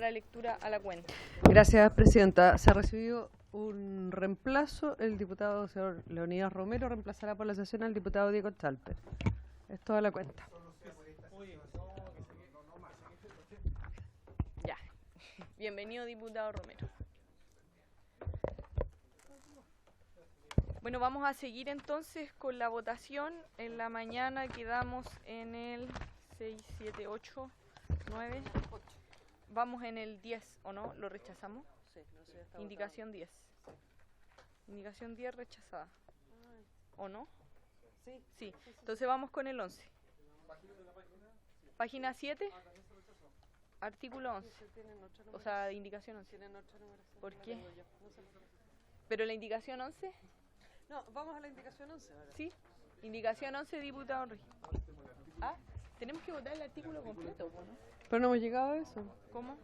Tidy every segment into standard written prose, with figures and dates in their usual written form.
dar lectura a la cuenta. Gracias, Presidenta. Se ha recibido un reemplazo. El diputado señor Leonidas Romero reemplazará por la sesión al diputado Diego Chalper. Es toda la cuenta. Ya. Bienvenido, diputado Romero. Bueno, vamos a seguir entonces con la votación. En la mañana quedamos en el 6, 7, 8, 9. Vamos en el 10, ¿o no? ¿Lo rechazamos? Sí, no sé, está Indicación 10. Indicación 10 rechazada. ¿O no? Sí. Sí. Entonces vamos con el 11. Página 7. Artículo 11. O sea, indicación 11. ¿Por qué? ¿Pero la indicación 11? No, vamos a la indicación 11 ahora. Sí. Indicación 11, diputado Rey. Ah, tenemos que votar el artículo completo, ¿no? Pero no hemos llegado a eso. ¿Cómo?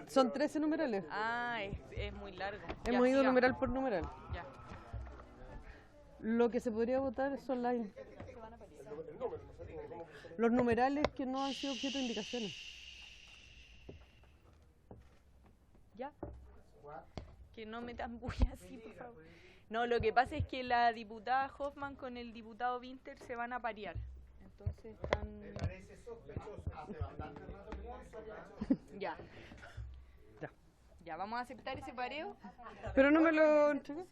Son 13 numerales. Ah, es muy largo. Hemos ido numeral por numeral. Ya. Lo que se podría votar son los numerales que no han sido objeto de indicaciones. ¿Ya? Que no metan bulla así, por favor. No, lo que pasa es que la diputada Hoffman con el diputado Winter se van a parear. Entonces están... Me parece sospechoso. Hace bastante rato que no es sospechoso. Ya. Ya, vamos a aceptar ese pareo. Pero no me lo entregué.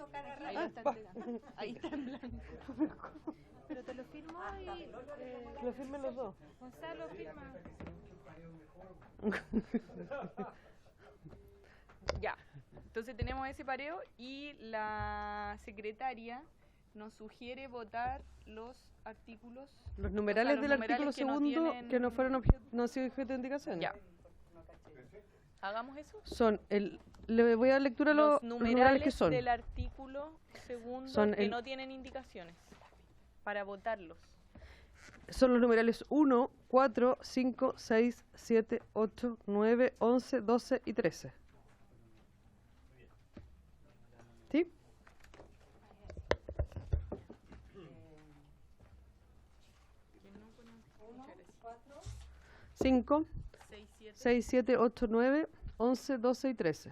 Ahí lo está entregando. Ahí está en blanco. Pero te lo firmo y... Lo firmen los dos. Gonzalo firma. Ya. Entonces tenemos ese pareo y la secretaria nos sugiere votar los artículos... Los numerales, los del numerales artículo que no segundo tienen- que no han sido objeto de indicaciones. Ya. ¿Hagamos eso? Son le voy a dar lectura a Los los numerales numerales que son. del artículo segundo Son que el- no tienen indicaciones para votarlos. Son los numerales 1, 4, 5, 6, 7, 8, 9, 11, 12 y 13. ¿Sí? Muchas gracias. 5, 6, 7. 6, 7, 8, 9, 11, 12 y 13.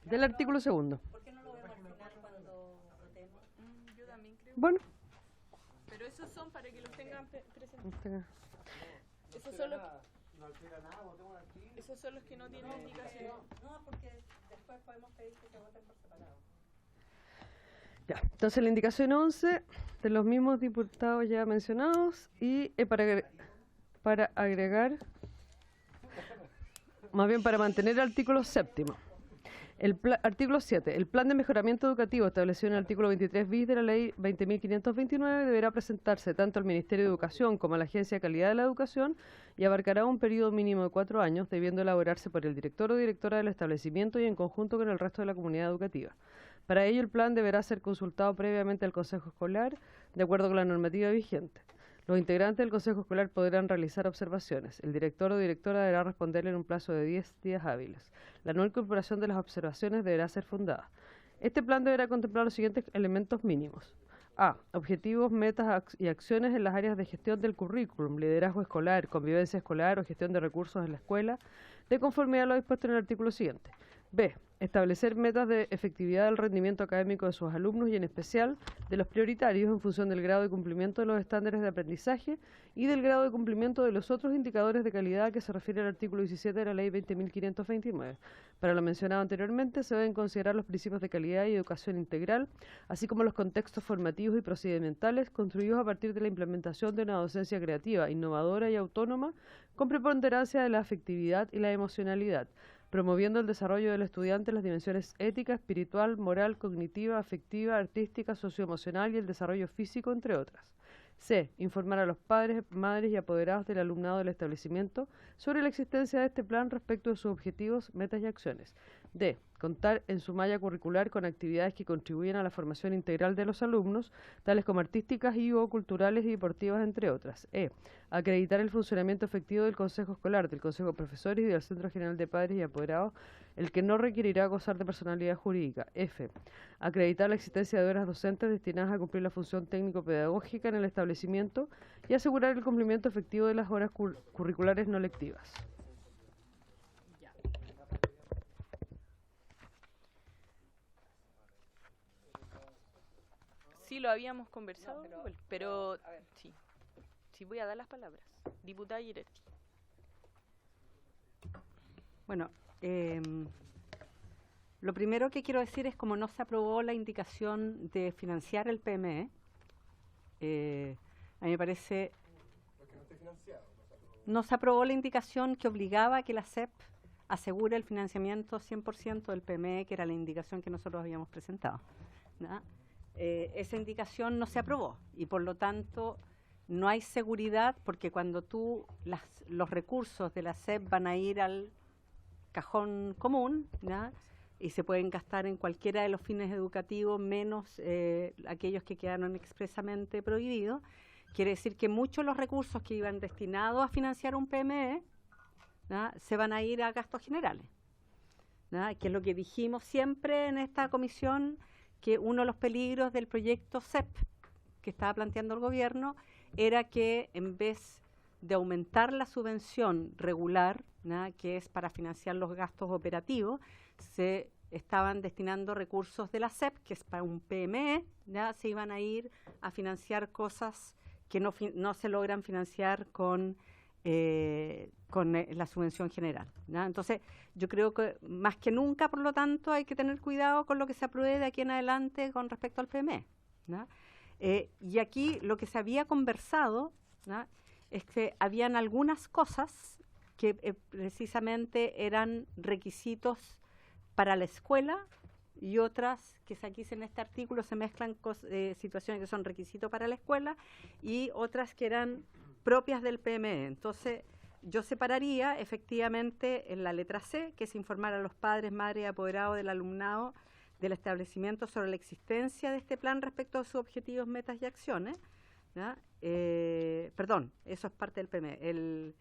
Del artículo segundo. ¿Por qué no lo vemos al final cuando votemos? Yo también creo. Bueno. Pero esos son para que los tengan presentes. Esos son los, No altera nada, votemos aquí. esos son los que no tienen indicaciones. No, porque después podemos pedir que se voten por separado. Ya, entonces la indicación 11 de los mismos diputados ya mencionados y para agregar, más bien para mantener el artículo séptimo. Artículo 7. El plan de mejoramiento educativo establecido en el artículo 23 bis de la ley 20.529 deberá presentarse tanto al Ministerio de Educación como a la Agencia de Calidad de la Educación y abarcará un periodo mínimo de 4 años, debiendo elaborarse por el director o directora del establecimiento y en conjunto con el resto de la comunidad educativa. Para ello, el plan deberá ser consultado previamente al Consejo Escolar, de acuerdo con la normativa vigente. Los integrantes del Consejo Escolar podrán realizar observaciones. El director o directora deberá responderle en un plazo de 10 días hábiles. La no incorporación de las observaciones deberá ser fundada. Este plan deberá contemplar los siguientes elementos mínimos. A. Objetivos, metas y acciones en las áreas de gestión del currículum, liderazgo escolar, convivencia escolar o gestión de recursos en la escuela, de conformidad a lo dispuesto en el artículo siguiente. B. Establecer metas de efectividad del rendimiento académico de sus alumnos y en especial de los prioritarios en función del grado de cumplimiento de los estándares de aprendizaje y del grado de cumplimiento de los otros indicadores de calidad a que se refiere el artículo 17 de la ley 20.529. Para lo mencionado anteriormente se deben considerar los principios de calidad y educación integral, así como los contextos formativos y procedimentales construidos a partir de la implementación de una docencia creativa, innovadora y autónoma, con preponderancia de la afectividad y la emocionalidad, promoviendo el desarrollo del estudiante en las dimensiones ética, espiritual, moral, cognitiva, afectiva, artística, socioemocional y el desarrollo físico, entre otras. C. Informar a los padres, madres y apoderados del alumnado del establecimiento sobre la existencia de este plan respecto de sus objetivos, metas y acciones. D. Contar en su malla curricular con actividades que contribuyen a la formación integral de los alumnos, tales como artísticas y o culturales y deportivas, entre otras. E. Acreditar el funcionamiento efectivo del Consejo Escolar, del Consejo de Profesores y del Centro General de Padres y Apoderados, el que no requerirá gozar de personalidad jurídica. F. Acreditar la existencia de horas docentes destinadas a cumplir la función técnico-pedagógica en el establecimiento y asegurar el cumplimiento efectivo de las horas curriculares no lectivas. Sí, lo habíamos conversado, pero sí. Sí, voy a dar las palabras. Diputada Giretti. Bueno, lo primero que quiero decir es como no se aprobó la indicación de financiar el PME, a mí me parece... No se aprobó la indicación que obligaba a que la SEP asegure el financiamiento 100% del PME, que era la indicación que nosotros habíamos presentado, ¿no? Esa indicación no se aprobó y por lo tanto no hay seguridad, porque cuando los recursos de la SEP van a ir al cajón común, ¿no? Y se pueden gastar en cualquiera de los fines educativos menos aquellos que quedaron expresamente prohibidos, quiere decir que muchos de los recursos que iban destinados a financiar un PME, ¿no?, se van a ir a gastos generales, ¿no?, que es lo que dijimos siempre en esta comisión, que uno de los peligros del proyecto SEP que estaba planteando el gobierno era que en vez de aumentar la subvención regular, ¿no?, que es para financiar los gastos operativos, se estaban destinando recursos de la SEP, que es para un PME, ¿no?, se iban a ir a financiar cosas que no se logran financiar con la subvención general, ¿no? Entonces, yo creo que más que nunca, por lo tanto, hay que tener cuidado con lo que se apruebe de aquí en adelante con respecto al PME, ¿no? Y aquí lo que se había conversado, ¿no?, es que habían algunas cosas que precisamente eran requisitos para la escuela y otras que aquí en este artículo se mezclan situaciones que son requisitos para la escuela y otras que eran propias del PME. Entonces, yo separaría efectivamente en la letra C, que es informar a los padres, madres y apoderados del alumnado del establecimiento sobre la existencia de este plan respecto a sus objetivos, metas y acciones, ¿no? Perdón, eso es parte del PME.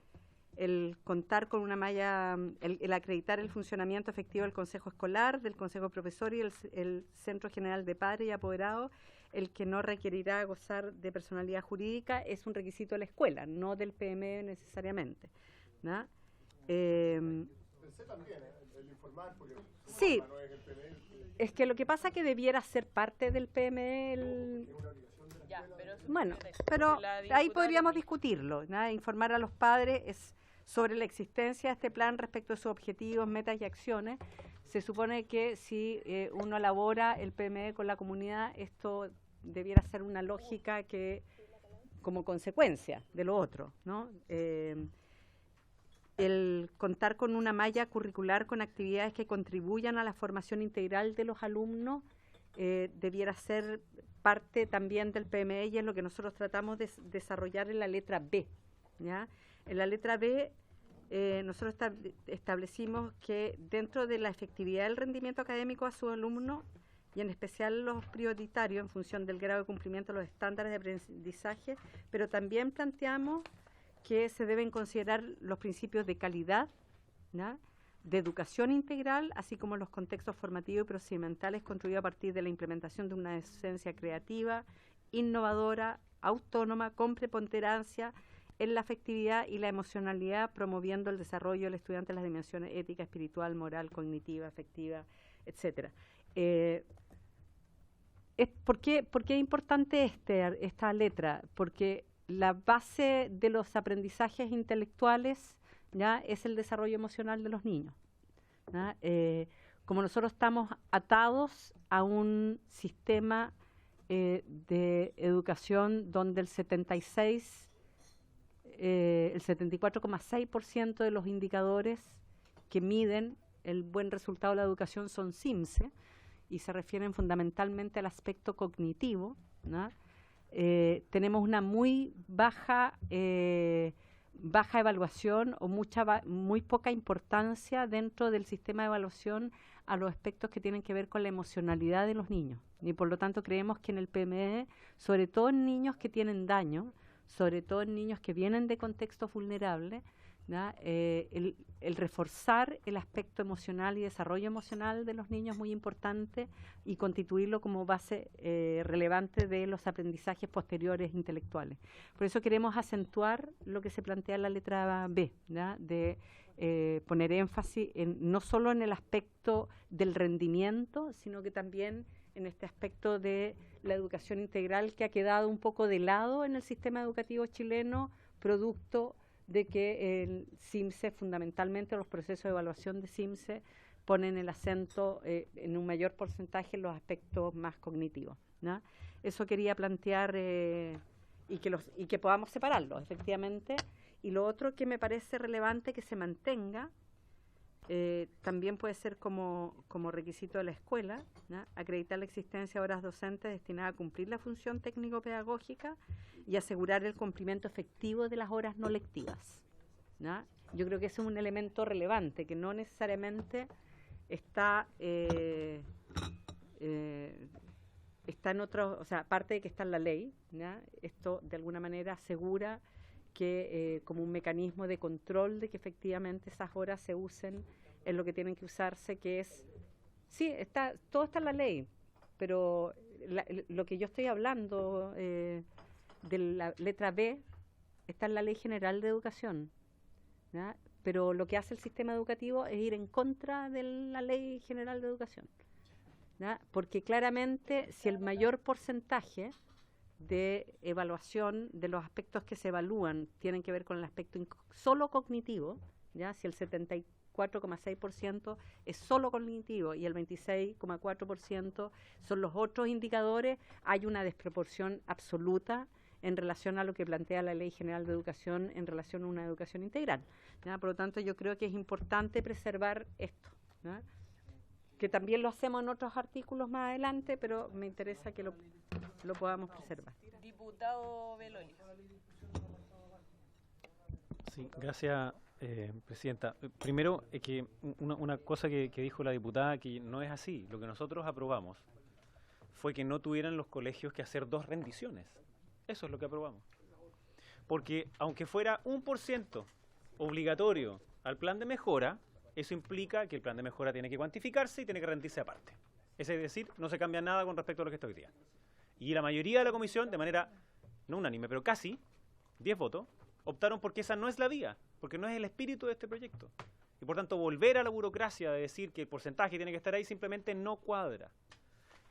El contar con una malla, el acreditar el funcionamiento efectivo del Consejo Escolar, del Consejo Profesor y el Centro General de Padres y Apoderados, el que no requerirá gozar de personalidad jurídica, es un requisito de la escuela, no del PME necesariamente, ¿no? Pensé también, el informar, porque sí, no es el PME. Es que lo que pasa es que debiera ser parte del PME bueno, pero ahí podríamos discutirlo, ¿no? Informar a los padres sobre la existencia de este plan respecto a sus objetivos, metas y acciones. Se supone que si uno elabora el PME con la comunidad, esto debiera ser una lógica que como consecuencia de lo otro, ¿no? El contar con una malla curricular con actividades que contribuyan a la formación integral de los alumnos debiera ser parte también del PME y es lo que nosotros tratamos de desarrollar en la letra B, ¿ya? En la letra B nosotros establecimos que dentro de la efectividad del rendimiento académico a sus alumnos y en especial los prioritarios en función del grado de cumplimiento de los estándares de aprendizaje, pero también planteamos que se deben considerar los principios de calidad, ¿no?, de educación integral, así como los contextos formativos y procedimentales construidos a partir de la implementación de una esencia creativa, innovadora, autónoma, con preponderancia en la afectividad y la emocionalidad, promoviendo el desarrollo del estudiante en las dimensiones ética, espiritual, moral, cognitiva, afectiva, etcétera. ¿Por qué es importante esta letra? Porque la base de los aprendizajes intelectuales ya es el desarrollo emocional de los niños, ¿no? Como nosotros estamos atados a un sistema de educación donde el 74,6% de los indicadores que miden el buen resultado de la educación son CIMSE y se refieren fundamentalmente al aspecto cognitivo, ¿no? Tenemos una muy baja baja evaluación o muy poca importancia dentro del sistema de evaluación a los aspectos que tienen que ver con la emocionalidad de los niños. Y por lo tanto creemos que en el PME, sobre todo en niños que tienen daño, sobre todo en niños que vienen de contextos vulnerables, el reforzar el aspecto emocional y desarrollo emocional de los niños es muy importante y constituirlo como base relevante de los aprendizajes posteriores intelectuales. Por eso queremos acentuar lo que se plantea en la letra B, ¿ya? De poner énfasis no solo en el aspecto del rendimiento, sino que también en este aspecto de la educación integral que ha quedado un poco de lado en el sistema educativo chileno, producto de que el CIMSE, fundamentalmente los procesos de evaluación de CIMSE, ponen el acento en un mayor porcentaje en los aspectos más cognitivos, ¿no? Eso quería plantear y que podamos separarlos, efectivamente. Y lo otro que me parece relevante que se mantenga, también puede ser como requisito de la escuela, ¿no? Acreditar la existencia de horas docentes destinadas a cumplir la función técnico-pedagógica y asegurar el cumplimiento efectivo de las horas no lectivas, ¿no? Yo creo que ese es un elemento relevante, que no necesariamente está en otro, o sea, aparte de que está en la ley, ¿no? Esto de alguna manera asegura que como un mecanismo de control de que efectivamente esas horas se usen en lo que tienen que usarse, que es, sí, todo está en la ley, pero lo que yo estoy hablando de la letra B está en la Ley General de Educación, ¿ya? Pero lo que hace el sistema educativo es ir en contra de la Ley General de Educación, ¿ya? Porque claramente si el mayor porcentaje de evaluación de los aspectos que se evalúan tienen que ver con el aspecto solo cognitivo, ¿ya? Si el 74,6% es solo cognitivo y el 26,4% son los otros indicadores, hay una desproporción absoluta en relación a lo que plantea la Ley General de Educación en relación a una educación integral, ¿ya? Por lo tanto, yo creo que es importante preservar esto, ¿ya? Que también lo hacemos en otros artículos más adelante, pero me interesa que lo podamos preservar. Diputado Beloli. Sí, gracias, Presidenta. Primero, que una cosa que dijo la diputada, que no es así. Lo que nosotros aprobamos fue que no tuvieran los colegios que hacer 2 rendiciones. Eso es lo que aprobamos. Porque aunque fuera 1% obligatorio al plan de mejora, eso implica que el plan de mejora tiene que cuantificarse y tiene que rendirse aparte. Es decir, no se cambia nada con respecto a lo que está hoy día. Y la mayoría de la comisión, de manera no unánime, pero casi, 10 votos, optaron porque esa no es la vía, porque no es el espíritu de este proyecto. Y por tanto, volver a la burocracia de decir que el porcentaje tiene que estar ahí simplemente no cuadra.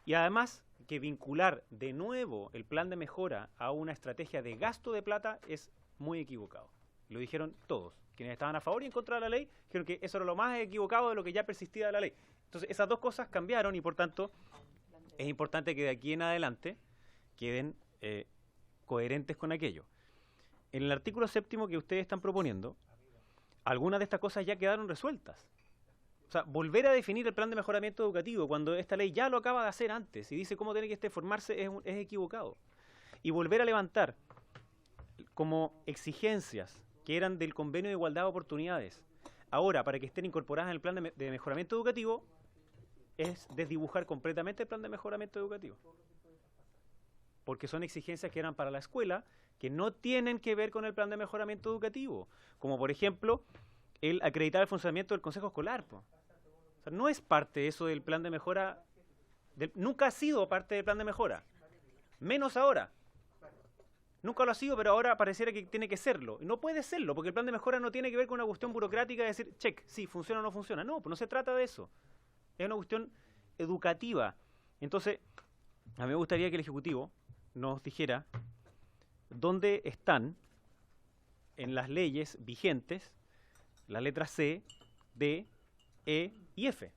Y además, que vincular de nuevo el plan de mejora a una estrategia de gasto de plata es muy equivocado. Lo dijeron todos. Quienes estaban a favor y en contra de la ley, dijeron que eso era lo más equivocado de lo que ya persistía de la ley. Entonces, esas 2 cosas cambiaron y por tanto, es importante que de aquí en adelante queden coherentes con aquello. En el artículo 7º que ustedes están proponiendo, algunas de estas cosas ya quedaron resueltas. O sea, volver a definir el plan de mejoramiento educativo cuando esta ley ya lo acaba de hacer antes y dice cómo tiene que formarse es equivocado. Y volver a levantar como exigencias que eran del convenio de igualdad de oportunidades, ahora para que estén incorporadas en el plan de mejoramiento educativo, es desdibujar completamente el plan de mejoramiento educativo. Porque son exigencias que eran para la escuela, que no tienen que ver con el plan de mejoramiento educativo. Como por ejemplo, el acreditar el funcionamiento del consejo escolar. O sea, no es parte eso del plan de mejora, nunca ha sido parte del plan de mejora. Menos ahora. Nunca lo ha sido, pero ahora pareciera que tiene que serlo. Y no puede serlo, porque el plan de mejora no tiene que ver con una cuestión burocrática de decir, check, sí, funciona o no funciona. No, pues no se trata de eso. Es una cuestión educativa. Entonces, a mí me gustaría que el Ejecutivo nos dijera dónde están en las leyes vigentes las letras C, D, E y F.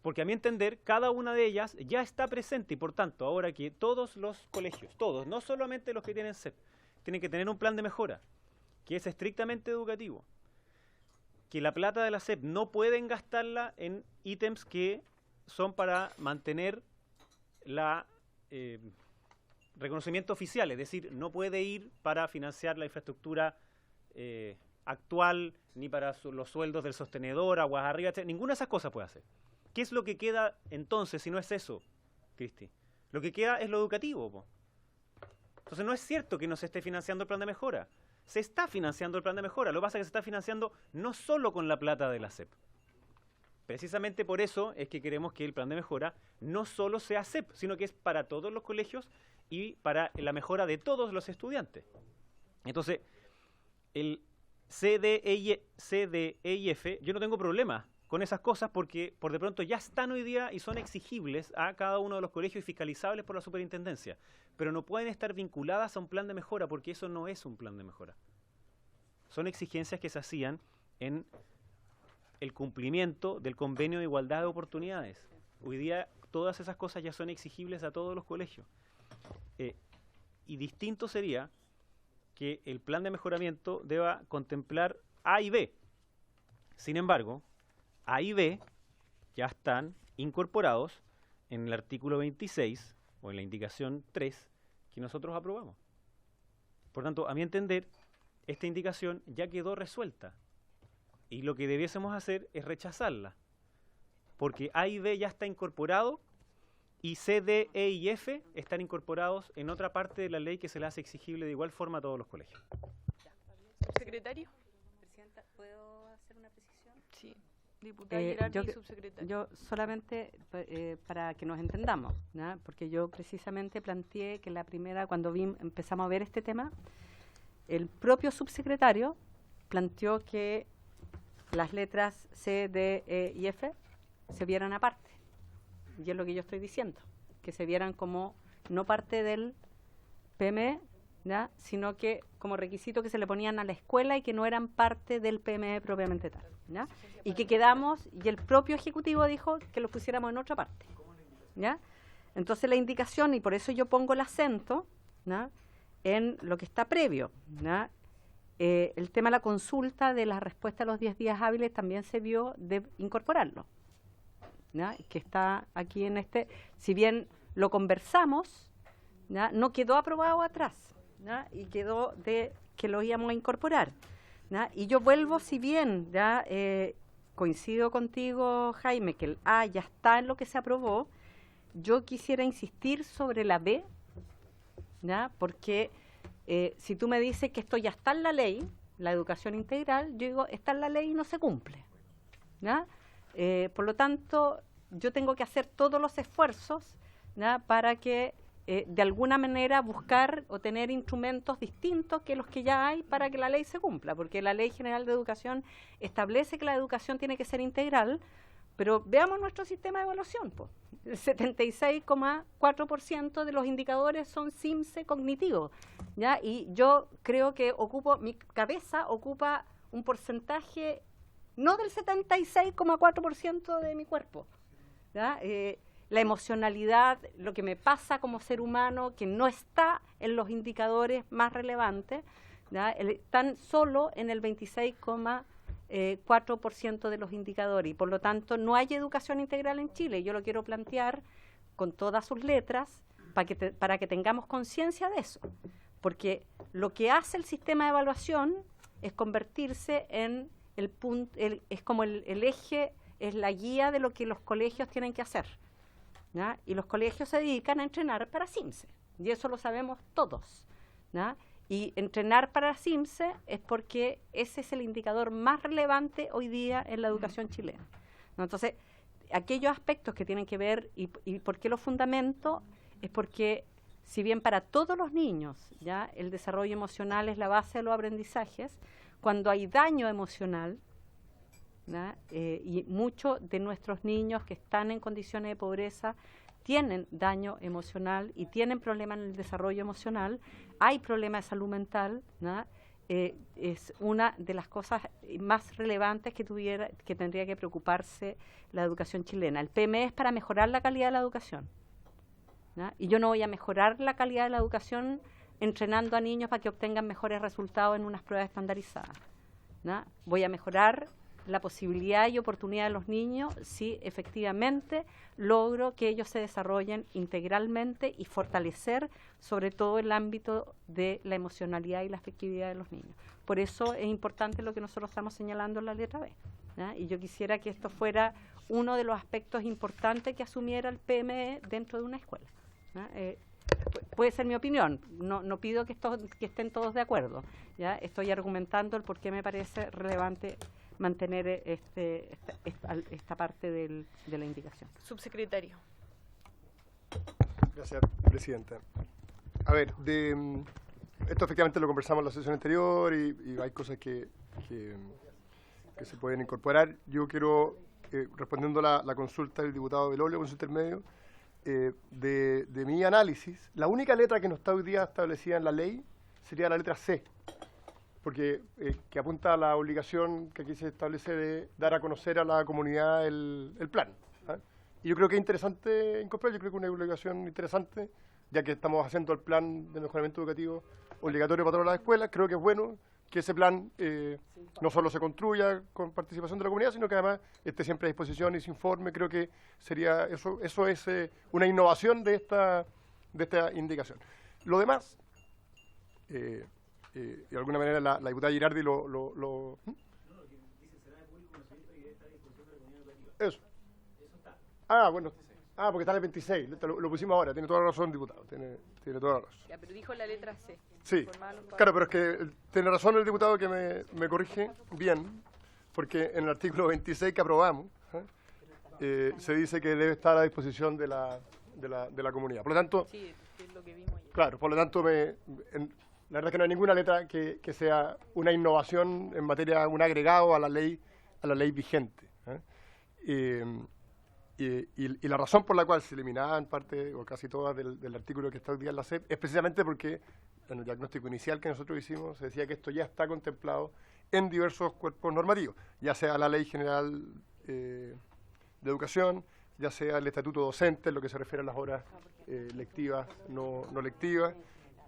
Porque a mi entender, cada una de ellas ya está presente y por tanto, ahora que todos los colegios, todos, no solamente los que tienen SEP, tienen que tener un plan de mejora, que es estrictamente educativo, que la plata de la SEP no pueden gastarla en ítems que son para mantener la reconocimiento oficial, es decir, no puede ir para financiar la infraestructura actual, ni para los sueldos del sostenedor, aguas arriba, etc. Ninguna de esas cosas puede hacer. ¿Qué es lo que queda entonces si no es eso, Cristi? Lo que queda es lo educativo, po. Entonces no es cierto que no se esté financiando el plan de mejora. Se está financiando el plan de mejora. Lo que pasa es que se está financiando no solo con la plata de la SEP. Precisamente por eso es que queremos que el plan de mejora no solo sea SEP, sino que es para todos los colegios y para la mejora de todos los estudiantes. Entonces, el CDE y F, yo no tengo problema con esas cosas porque por de pronto ya están hoy día y son exigibles a cada uno de los colegios y fiscalizables por la superintendencia, pero no pueden estar vinculadas a un plan de mejora porque eso no es un plan de mejora. Son exigencias que se hacían en el cumplimiento del convenio de igualdad de oportunidades. Hoy día todas esas cosas ya son exigibles a todos los colegios. Y distinto sería que el plan de mejoramiento deba contemplar A y B. Sin embargo, A y B ya están incorporados en el artículo 26 o en la indicación 3 que nosotros aprobamos. Por tanto, a mi entender, esta indicación ya quedó resuelta y lo que debiésemos hacer es rechazarla, porque A y B ya está incorporado y C, D, E y F están incorporados en otra parte de la ley que se le hace exigible de igual forma a todos los colegios. ¿Subsecretario? Presidenta, ¿puedo hacer una precisión? Sí. Diputada Girardi, subsecretario. Yo solamente para que nos entendamos, ¿no? Porque yo precisamente planteé que la primera, cuando empezamos a ver este tema, el propio subsecretario planteó que las letras C, D, E y F se vieran aparte. Y es lo que yo estoy diciendo, que se vieran como no parte del PME, ¿ya? Sino que como requisito que se le ponían a la escuela y que no eran parte del PME propiamente tal, ¿ya? Y que quedamos, y el propio Ejecutivo dijo que lo pusiéramos en otra parte, ¿ya? Entonces la indicación, y por eso yo pongo el acento, ¿ya?, en lo que está previo, ¿ya? El tema de la consulta de la respuesta a los 10 días hábiles también se vio de incorporarlo, ¿ya?, que está aquí en este, si bien lo conversamos, ¿ya?, no quedó aprobado atrás, ¿ya?, y quedó de que lo íbamos a incorporar, ¿ya? Y yo vuelvo, si bien ya coincido contigo, Jaime, que el A ya está en lo que se aprobó, yo quisiera insistir sobre la B, ¿ya?, porque si tú me dices que esto ya está en la ley, la educación integral, yo digo, está en la ley y no se cumple, ¿ya? Por lo tanto, yo tengo que hacer todos los esfuerzos, ¿ya?, para que de alguna manera buscar o tener instrumentos distintos que los que ya hay para que la ley se cumpla, porque la Ley General de Educación establece que la educación tiene que ser integral, pero veamos nuestro sistema de evaluación, pues. El 76,4% de los indicadores son CIMSE cognitivos, ¿ya? Y yo creo que mi cabeza ocupa un porcentaje no del 76,4% de mi cuerpo, ¿ya? La emocionalidad, lo que me pasa como ser humano, que no está en los indicadores más relevantes, ¿ya?, están solo en el 26,4% de los indicadores, y por lo tanto no hay educación integral en Chile. Yo lo quiero plantear con todas sus letras para que tengamos conciencia de eso, porque lo que hace el sistema de evaluación es convertirse en el punto, es como el eje, es la guía de lo que los colegios tienen que hacer, ¿ya? Y los colegios se dedican a entrenar para CIMSE, y eso lo sabemos todos, ¿ya? Y entrenar para CIMSE es porque ese es el indicador más relevante hoy día en la educación chilena, ¿no? Entonces, aquellos aspectos que tienen que ver, y por qué los fundamento, es porque si bien para todos los niños, ¿ya?, el desarrollo emocional es la base de los aprendizajes, cuando hay daño emocional, ¿ya?, y muchos de nuestros niños que están en condiciones de pobreza tienen daño emocional y tienen problemas en el desarrollo emocional, hay problemas de salud mental, ¿ya?, es una de las cosas más relevantes que tendría que preocuparse la educación chilena. El PME es para mejorar la calidad de la educación, ¿ya? Y yo no voy a mejorar la calidad de la educación entrenando a niños para que obtengan mejores resultados en unas pruebas estandarizadas, ¿ya? Voy a mejorar la posibilidad y oportunidad de los niños si efectivamente logro que ellos se desarrollen integralmente y fortalecer sobre todo el ámbito de la emocionalidad y la afectividad de los niños. Por eso es importante lo que nosotros estamos señalando en la letra B, ¿ya? Y yo quisiera que esto fuera uno de los aspectos importantes que asumiera el PME dentro de una escuela, ¿ya? Puede ser mi opinión, no pido que estén todos de acuerdo, ¿ya? Estoy argumentando el por qué me parece relevante mantener esta parte de la indicación. Subsecretario. Gracias, Presidenta. A ver, esto efectivamente lo conversamos en la sesión anterior y hay cosas que se pueden incorporar. Yo quiero, respondiendo la consulta del diputado Belolio con su intermedio, de mi análisis, la única letra que no está hoy día establecida en la ley sería la letra C, porque que apunta a la obligación que aquí se establece de dar a conocer a la comunidad el plan. ¿Ah? Y yo creo que es interesante incorporar, yo creo que es una obligación interesante, ya que estamos haciendo el plan de mejoramiento educativo obligatorio para todas las escuelas. Creo que es bueno que ese plan no solo se construya con participación de la comunidad, sino que además esté siempre a disposición y se informe. Creo que sería eso es una innovación de esta indicación. Lo demás, de alguna manera la diputada Girardi lo eso. Ah, bueno. Ah, porque está en el 26, lo pusimos ahora, tiene toda la razón, diputado, tiene toda la razón. Ya, pero dijo la letra C. Sí, claro, pero es que tiene razón el diputado que me corrige bien, porque en el artículo 26 que aprobamos, se dice que debe estar a disposición de la comunidad. Por lo tanto, sí, es lo que vimos ayer. Claro, por lo tanto, la verdad es que no hay ninguna letra que sea una innovación en materia, un agregado a la ley vigente. Y la razón por la cual se eliminaban parte o casi todas del artículo que está hoy día en la SEP es precisamente porque en el diagnóstico inicial que nosotros hicimos se decía que esto ya está contemplado en diversos cuerpos normativos, ya sea la Ley General de Educación, ya sea el Estatuto Docente, en lo que se refiere a las horas lectivas, no lectivas,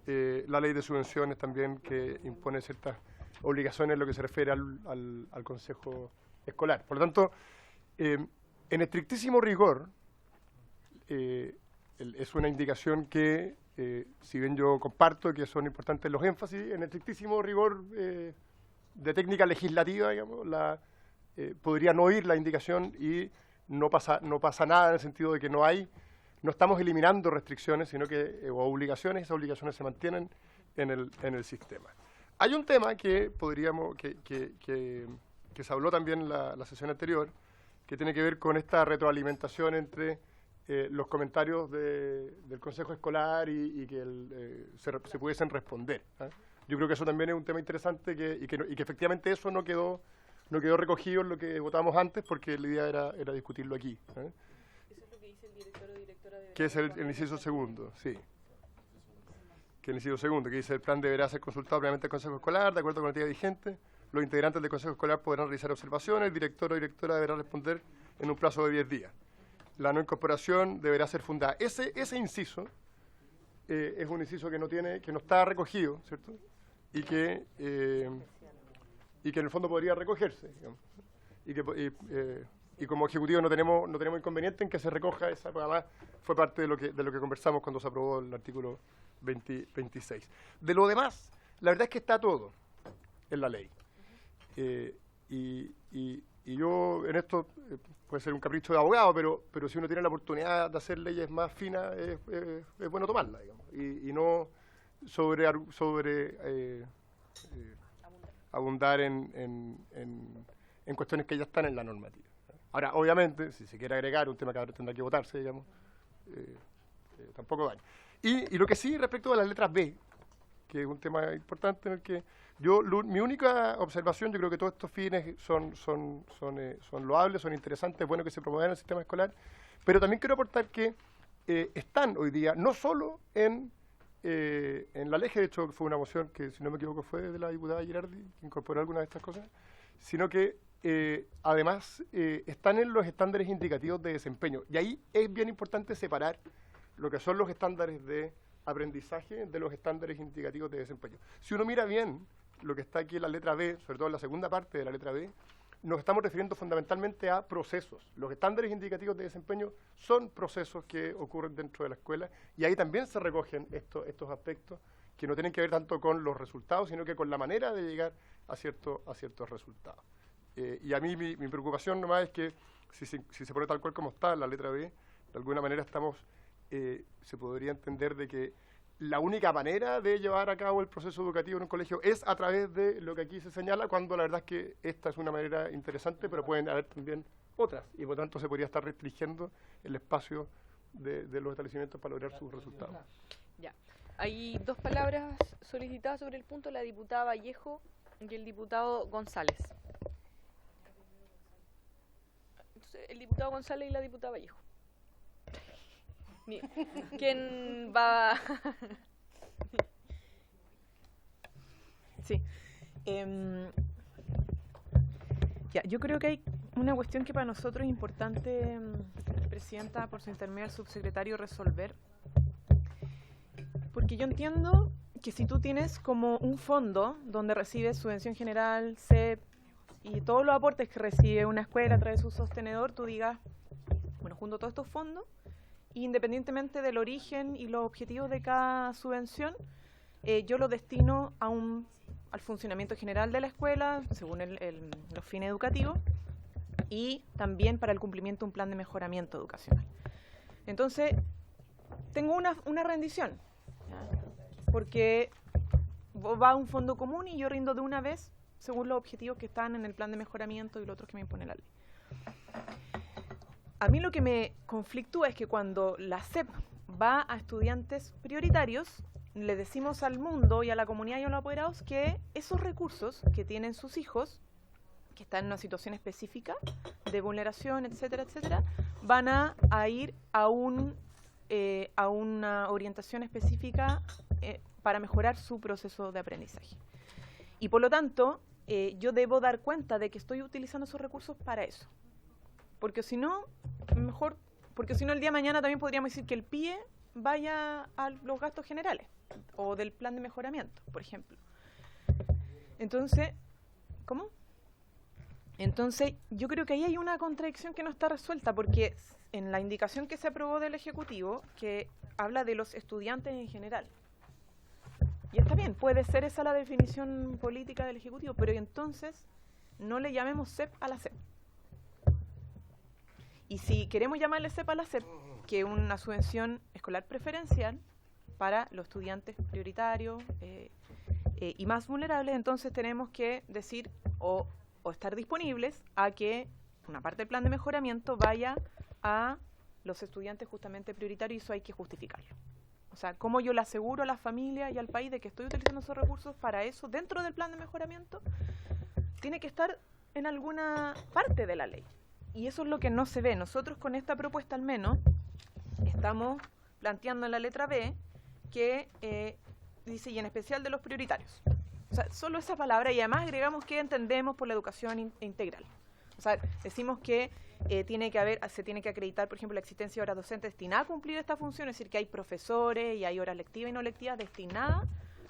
la Ley de Subvenciones también, que impone ciertas obligaciones en lo que se refiere al Consejo Escolar. Por lo tanto, en estrictísimo rigor, es una indicación que, si bien yo comparto que son importantes los énfasis, en estrictísimo rigor de técnica legislativa, digamos, podría no ir la indicación y no pasa nada en el sentido de que no estamos eliminando restricciones, sino que o obligaciones, esas obligaciones se mantienen en el sistema. Hay un tema que se habló también en la sesión anterior, que tiene que ver con esta retroalimentación entre los comentarios del Consejo Escolar y que se pudiesen responder. Yo creo que eso también es un tema interesante y que efectivamente eso no quedó recogido en lo que votamos antes, porque la idea era discutirlo aquí. Eso es lo que dice el director o directora de... Que es el inciso segundo, sí. Que el inciso segundo, que dice el plan deberá ser consultado previamente al Consejo Escolar, de acuerdo con la normativa vigente. Los integrantes del Consejo Escolar podrán realizar observaciones, el director o directora deberá responder en un plazo de 10 días. La no incorporación deberá ser fundada. Ese inciso es un inciso que no está recogido, ¿cierto? Y que en el fondo podría recogerse, digamos. Y como ejecutivo no tenemos inconveniente en que se recoja esa, porque además fue parte de lo que conversamos cuando se aprobó el artículo 26. De lo demás, la verdad es que está todo en la ley. Y yo en esto puede ser un capricho de abogado, pero si uno tiene la oportunidad de hacer leyes más finas, es bueno tomarla, digamos, y no abundar en cuestiones que ya están en la normativa. Ahora, obviamente, si se quiere agregar un tema que ahora tendrá que votarse, digamos, tampoco daña. Y lo que sí respecto de las letras B, que es un tema importante en el que mi única observación, yo creo que todos estos fines son loables, son interesantes, es bueno que se promuevan en el sistema escolar, pero también quiero aportar que están hoy día, no solo en la ley, de hecho fue una moción que, si no me equivoco, fue de la diputada Girardi, que incorporó algunas de estas cosas, sino que además están en los estándares indicativos de desempeño. Y ahí es bien importante separar lo que son los estándares de aprendizaje de los estándares indicativos de desempeño. Si uno mira bien lo que está aquí en la letra B, sobre todo en la segunda parte de la letra B, nos estamos refiriendo fundamentalmente a procesos. Los estándares indicativos de desempeño son procesos que ocurren dentro de la escuela y ahí también se recogen estos aspectos que no tienen que ver tanto con los resultados, sino que con la manera de llegar a ciertos resultados. Y a mí mi preocupación nomás es que si se pone tal cual como está en la letra B, de alguna manera se podría entender de que la única manera de llevar a cabo el proceso educativo en un colegio es a través de lo que aquí se señala, cuando la verdad es que esta es una manera interesante, pero pueden haber también otras, y por tanto se podría estar restringiendo el espacio de los establecimientos para lograr sus resultados. Ya. Hay dos palabras solicitadas sobre el punto, la diputada Vallejo y el diputado González. Entonces, el diputado González y la diputada Vallejo. ¿Quién va? Sí. Yo creo que hay una cuestión que para nosotros es importante, Presidenta, por su intermedio al subsecretario, resolver. Porque yo entiendo que si tú tienes como un fondo donde recibes subvención general, CEP y todos los aportes que recibe una escuela a través de su sostenedor, tú digas, bueno, junto todos estos fondos, independientemente del origen y los objetivos de cada subvención, yo lo destino al funcionamiento general de la escuela, según los fines educativos, y también para el cumplimiento de un plan de mejoramiento educacional. Entonces, tengo una rendición, ¿ya? Porque va a un fondo común y yo rindo de una vez según los objetivos que están en el plan de mejoramiento y los otros que me impone la ley. A mí lo que me conflictúa es que cuando la SEP va a estudiantes prioritarios, le decimos al mundo y a la comunidad y a los apoderados que esos recursos que tienen sus hijos, que están en una situación específica de vulneración, etcétera, etcétera, van a ir a una orientación específica para mejorar su proceso de aprendizaje. Y por lo tanto, yo debo dar cuenta de que estoy utilizando esos recursos para eso. Porque si no, el día de mañana también podríamos decir que el PIE vaya a los gastos generales o del plan de mejoramiento, por ejemplo. Entonces, ¿cómo? Entonces, yo creo que ahí hay una contradicción que no está resuelta, porque en la indicación que se aprobó del Ejecutivo, que habla de los estudiantes en general, y está bien, puede ser esa la definición política del Ejecutivo, pero entonces no le llamemos CEP a la CEP. Y si queremos llamarle CEP a la CEP, que es una subvención escolar preferencial para los estudiantes prioritarios y más vulnerables, entonces tenemos que decir o estar disponibles a que una parte del plan de mejoramiento vaya a los estudiantes justamente prioritarios, y eso hay que justificarlo. O sea, ¿cómo yo le aseguro a la familia y al país de que estoy utilizando esos recursos para eso dentro del plan de mejoramiento? Tiene que estar en alguna parte de la ley. Y eso es lo que no se ve. Nosotros con esta propuesta al menos estamos planteando en la letra B que dice, y en especial de los prioritarios. O sea, solo esa palabra, y además agregamos que entendemos por la educación integral. O sea, decimos que se tiene que acreditar, por ejemplo, la existencia de horas docentes destinadas a cumplir esta función, es decir, que hay profesores y hay horas lectivas y no lectivas destinadas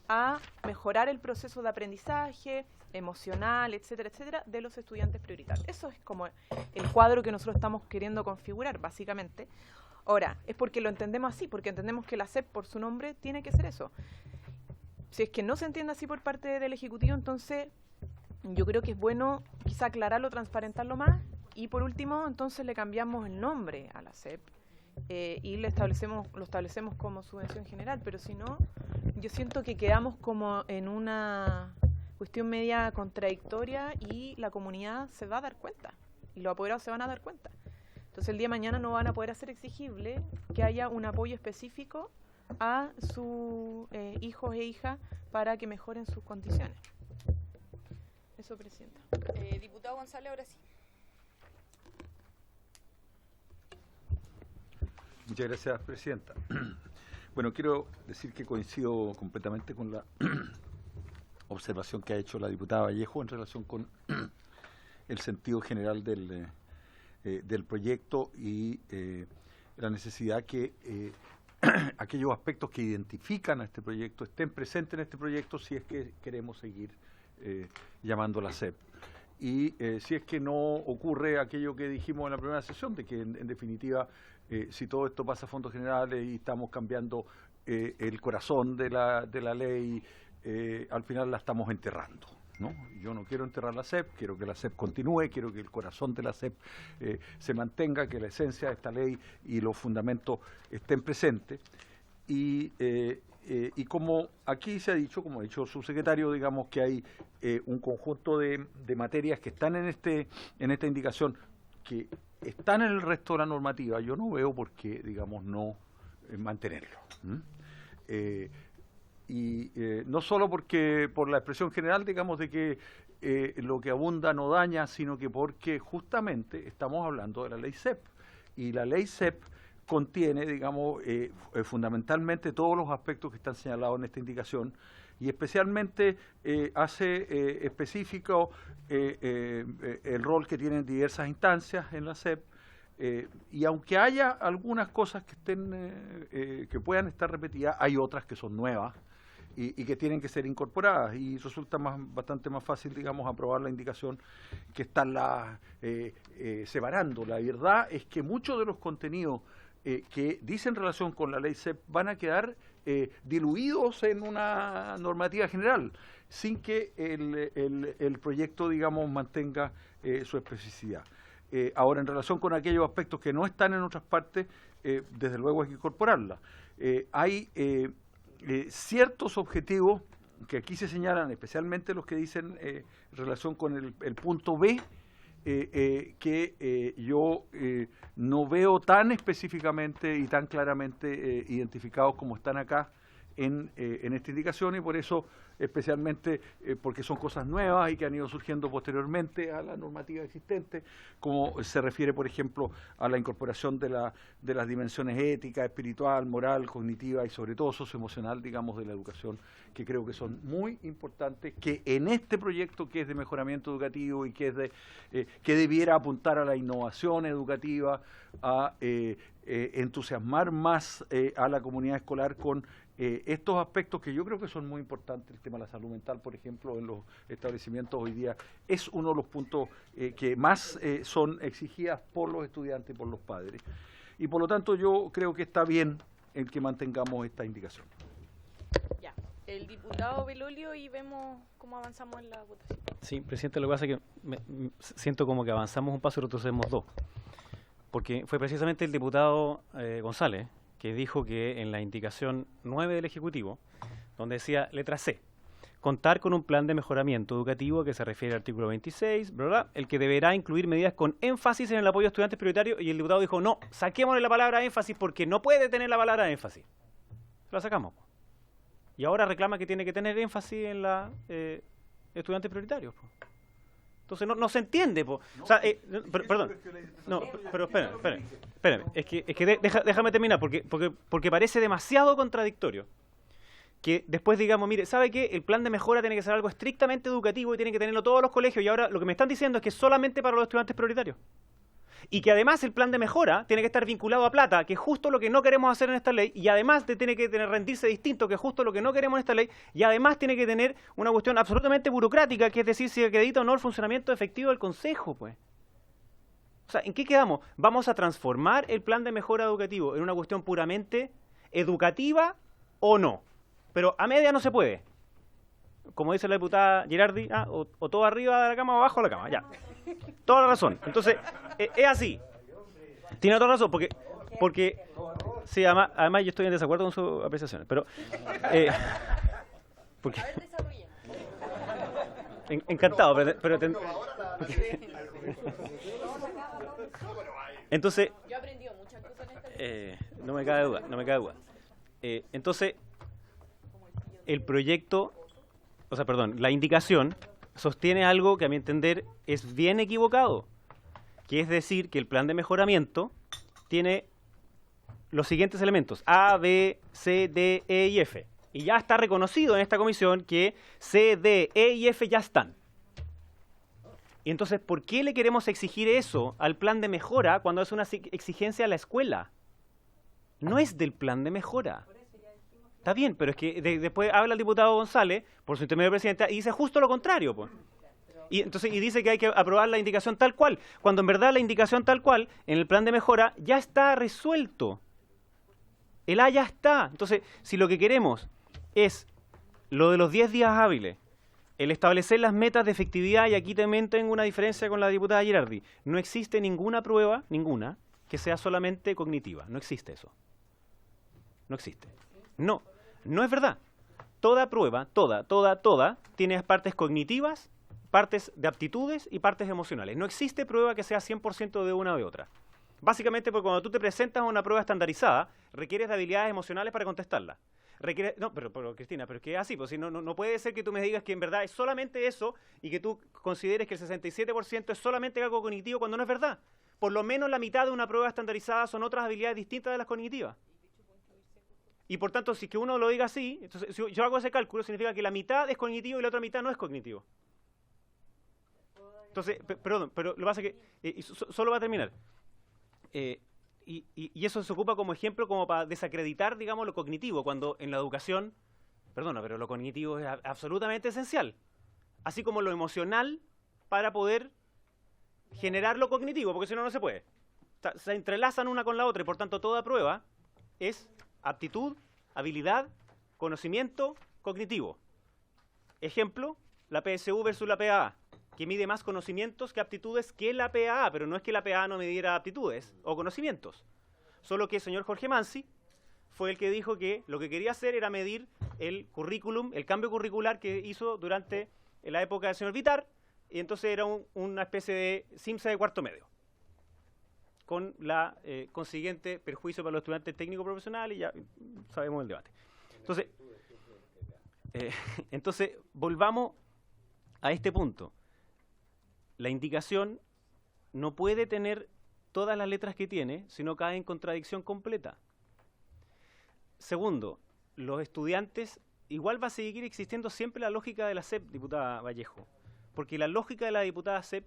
a mejorar el proceso de aprendizaje emocional, etcétera, etcétera, de los estudiantes prioritarios. Eso es como el cuadro que nosotros estamos queriendo configurar, básicamente. Ahora, es porque lo entendemos así, porque entendemos que la SEP, por su nombre, tiene que ser eso. Si es que no se entiende así por parte del Ejecutivo, entonces yo creo que es bueno quizá aclararlo, transparentarlo más, y por último, entonces le cambiamos el nombre a la SEP y lo establecemos como subvención general, pero si no, yo siento que quedamos como en una cuestión media contradictoria y la comunidad se va a dar cuenta y los apoderados se van a dar cuenta. Entonces el día de mañana no van a poder hacer exigible que haya un apoyo específico a sus hijos e hijas para que mejoren sus condiciones. Eso, Presidenta. Diputado González, ahora sí. Muchas gracias, Presidenta. Bueno, quiero decir que coincido completamente con la observación que ha hecho la diputada Vallejo en relación con el sentido general del proyecto y la necesidad que aquellos aspectos que identifican a este proyecto estén presentes en este proyecto si es que queremos seguir llamando la SEP. y si es que no ocurre aquello que dijimos en la primera sesión, de que en definitiva, si todo esto pasa a fondos generales y estamos cambiando el corazón de la ley, al final la estamos enterrando, ¿no? Yo no quiero enterrar la SEP, quiero que la SEP continúe, quiero que el corazón de la SEP se mantenga, que la esencia de esta ley y los fundamentos estén presentes. Y como aquí se ha dicho, como ha dicho el subsecretario, digamos que hay un conjunto de materias que están en esta indicación, que están en el resto de la normativa. Yo no veo por qué, digamos, no mantenerlo. No solo porque por la expresión general, digamos, de que lo que abunda no daña, sino que porque justamente estamos hablando de la ley SEP. Y la ley SEP contiene, digamos, fundamentalmente todos los aspectos que están señalados en esta indicación, y especialmente hace específico el rol que tienen diversas instancias en la SEP, y aunque haya algunas cosas que que puedan estar repetidas, hay otras que son nuevas y que tienen que ser incorporadas, y resulta bastante más fácil, digamos, aprobar la indicación que estarla separando. La verdad es que muchos de los contenidos que dicen relación con la ley SEP van a quedar diluidos en una normativa general, sin que el proyecto, digamos, mantenga su especificidad. Ahora, en relación con aquellos aspectos que no están en otras partes, desde luego hay que incorporarla. Hay ciertos objetivos que aquí se señalan, especialmente los que dicen en relación con el punto B, que yo no veo tan específicamente y tan claramente identificados como están acá en esta indicación, y por eso, especialmente porque son cosas nuevas y que han ido surgiendo posteriormente a la normativa existente, como se refiere, por ejemplo, a la incorporación de las dimensiones ética, espiritual, moral, cognitiva y sobre todo socioemocional, digamos, de la educación, que creo que son muy importantes, que en este proyecto que es de mejoramiento educativo y que es que debiera apuntar a la innovación educativa, a entusiasmar más a la comunidad escolar con estos aspectos que yo creo que son muy importantes. El tema de la salud mental, por ejemplo, en los establecimientos hoy día es uno de los puntos que más son exigidas por los estudiantes y por los padres, y por lo tanto yo creo que está bien el que mantengamos esta indicación. Ya, el diputado Belolio, y vemos cómo avanzamos en la votación. Sí, presidente, lo que pasa es que siento como que avanzamos un paso y retrocedemos dos, porque fue precisamente el diputado González que dijo que en la indicación 9 del Ejecutivo, donde decía letra C, contar con un plan de mejoramiento educativo que se refiere al artículo 26, bla, bla, el que deberá incluir medidas con énfasis en el apoyo a estudiantes prioritarios, y el diputado dijo, no, saquémosle la palabra énfasis porque no puede tener la palabra énfasis. La sacamos. Y ahora reclama que tiene que tener énfasis en la estudiantes prioritarios. Entonces no se entiende. O sea, perdón. No, pero espérame. Es que déjame terminar, porque parece demasiado contradictorio que después digamos, mire, ¿sabe qué? El plan de mejora tiene que ser algo estrictamente educativo y tienen que tenerlo todos los colegios, y ahora lo que me están diciendo es que es solamente para los estudiantes prioritarios. Y que además el plan de mejora tiene que estar vinculado a plata, que es justo lo que no queremos hacer en esta ley, y además tiene que rendirse distinto, que es justo lo que no queremos en esta ley, y además tiene que tener una cuestión absolutamente burocrática, que es decir, si acredita o no el funcionamiento efectivo del Consejo, pues. O sea, ¿en qué quedamos? ¿Vamos a transformar el plan de mejora educativo en una cuestión puramente educativa o no? Pero a media no se puede. Como dice la diputada Girardi, o todo arriba de la cama o abajo de la cama, ya. Toda la razón. Entonces, es así. Tiene toda la razón, porque sí, además yo estoy en desacuerdo con sus apreciaciones, pero porque encantado, pero entonces Yo he aprendido muchas cosas en esta no me cabe duda. Entonces, el proyecto, la indicación sostiene algo que a mi entender es bien equivocado, que es decir que el plan de mejoramiento tiene los siguientes elementos: A, B, C, D, E y F. Y ya está reconocido en esta comisión que C, D, E y F ya están. Y entonces, ¿por qué le queremos exigir eso al plan de mejora cuando es una exigencia a la escuela? No es del plan de mejora. Está bien, pero es que después habla el diputado González, por su intermedio presidente, y dice justo lo contrario, pues. Y dice que hay que aprobar la indicación tal cual, cuando en verdad la indicación tal cual, en el plan de mejora, ya está resuelto. El A ya está. Entonces, si lo que queremos es lo de los 10 días hábiles, el establecer las metas de efectividad, y aquí también tengo una diferencia con la diputada Girardi, no existe ninguna prueba, ninguna, que sea solamente cognitiva. No existe eso. No existe. No, no es verdad. Toda prueba, toda, tiene partes cognitivas, partes de aptitudes y partes emocionales. No existe prueba que sea 100% de una o de otra. Básicamente porque cuando tú te presentas a una prueba estandarizada, requieres de habilidades emocionales para contestarla. No, pero Cristina, pero es que es así, pues, si no puede ser que tú me digas que en verdad es solamente eso y que tú consideres que el 67% es solamente algo cognitivo cuando no es verdad. Por lo menos la mitad de una prueba estandarizada son otras habilidades distintas de las cognitivas. Y por tanto, si que uno lo diga así, entonces, si yo hago ese cálculo, significa que la mitad es cognitivo y la otra mitad no es cognitivo. Entonces, perdón, pero lo que pasa es que, solo va a terminar. Y eso se ocupa como ejemplo como para desacreditar, digamos, lo cognitivo, cuando en la educación, perdona, pero lo cognitivo es absolutamente esencial. Así como lo emocional para poder generar lo cognitivo, porque si no, no se puede. Se entrelazan una con la otra y por tanto toda prueba es aptitud, habilidad, conocimiento cognitivo. Ejemplo, la PSU versus la PAA, que mide más conocimientos que aptitudes que la PAA, pero no es que la PAA no midiera aptitudes o conocimientos. Solo que el señor Jorge Mansi fue el que dijo que lo que quería hacer era medir el currículum, el cambio curricular que hizo durante la época del señor Vitar, y entonces era una especie de CIMSA de cuarto medio, con la consiguiente perjuicio para los estudiantes técnicos profesionales, y ya sabemos el debate. Entonces, volvamos a este punto. La indicación no puede tener todas las letras que tiene, sino cae en contradicción completa. Segundo, los estudiantes, igual va a seguir existiendo siempre la lógica de la SEP, diputada Vallejo, porque la lógica de la diputada SEP,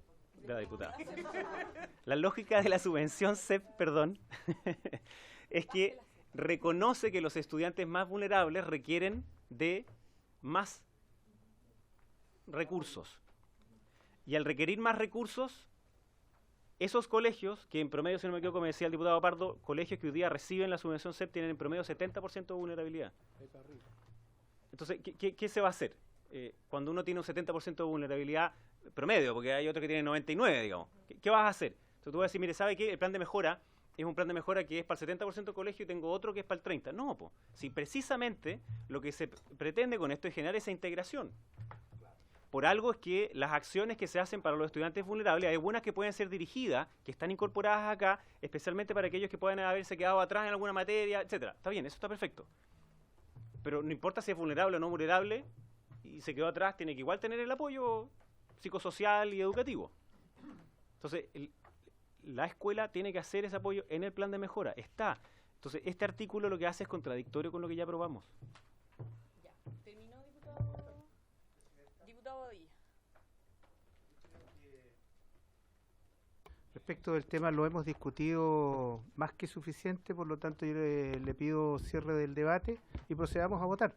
la lógica de la subvención SEP, perdón, es que reconoce que los estudiantes más vulnerables requieren de más recursos. Y al requerir más recursos, esos colegios, que en promedio, si no me equivoco, como decía el diputado Pardo, colegios que hoy día reciben la subvención SEP tienen en promedio 70% de vulnerabilidad. Entonces, ¿qué se va a hacer? Cuando uno tiene un 70% de vulnerabilidad promedio, porque hay otro que tiene 99%, digamos. ¿Qué vas a hacer? Entonces tú vas a decir, mire, ¿sabe qué? El plan de mejora es un plan de mejora que es para el 70% de colegio y tengo otro que es para el 30%. No, po. Si precisamente lo que se pretende con esto es generar esa integración. Por algo es que las acciones que se hacen para los estudiantes vulnerables, hay algunas que pueden ser dirigidas, que están incorporadas acá, especialmente para aquellos que puedan haberse quedado atrás en alguna materia, etcétera. Está bien, eso está perfecto. Pero no importa si es vulnerable o no vulnerable, y se quedó atrás, tiene que igual tener el apoyo psicosocial y educativo. Entonces, la escuela tiene que hacer ese apoyo en el plan de mejora. Está. Entonces, este artículo lo que hace es contradictorio con lo que ya aprobamos. Ya. ¿Terminó, diputado Badilla? Respecto del tema lo hemos discutido más que suficiente, por lo tanto yo le pido cierre del debate y procedamos a votar.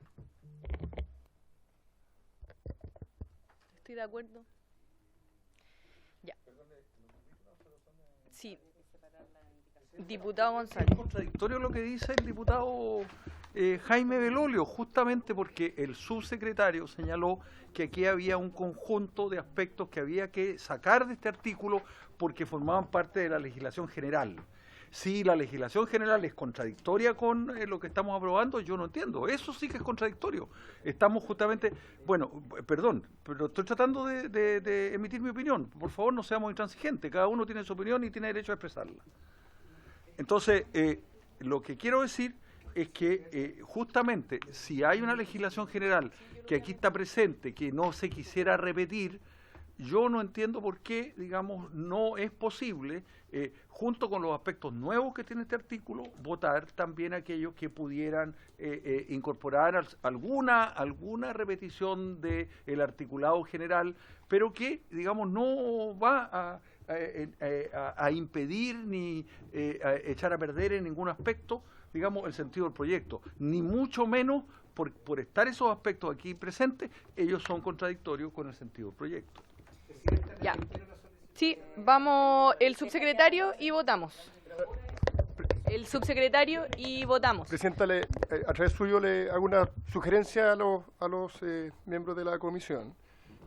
Estoy de acuerdo. Ya. Sí. Diputado González. Es contradictorio lo que dice el diputado Jaime Belolio, justamente porque el subsecretario señaló que aquí había un conjunto de aspectos que había que sacar de este artículo porque formaban parte de la legislación general. Si la legislación general es contradictoria con lo que estamos aprobando, yo no entiendo. Eso sí que es contradictorio. Estamos justamente, bueno, perdón, pero estoy tratando de emitir mi opinión. Por favor, no seamos intransigentes. Cada uno tiene su opinión y tiene derecho a expresarla. Entonces, lo que quiero decir es que justamente si hay una legislación general que aquí está presente, que no se quisiera repetir, yo no entiendo por qué, digamos, no es posible, junto con los aspectos nuevos que tiene este artículo, votar también aquellos que pudieran incorporar alguna repetición del articulado general, pero que, digamos, no va a impedir ni a echar a perder en ningún aspecto, digamos, el sentido del proyecto, ni mucho menos por estar esos aspectos aquí presentes, ellos son contradictorios con el sentido del proyecto. vamos el subsecretario y votamos. El subsecretario y votamos. Presidenta, a través suyo le hago una sugerencia a los miembros de la comisión.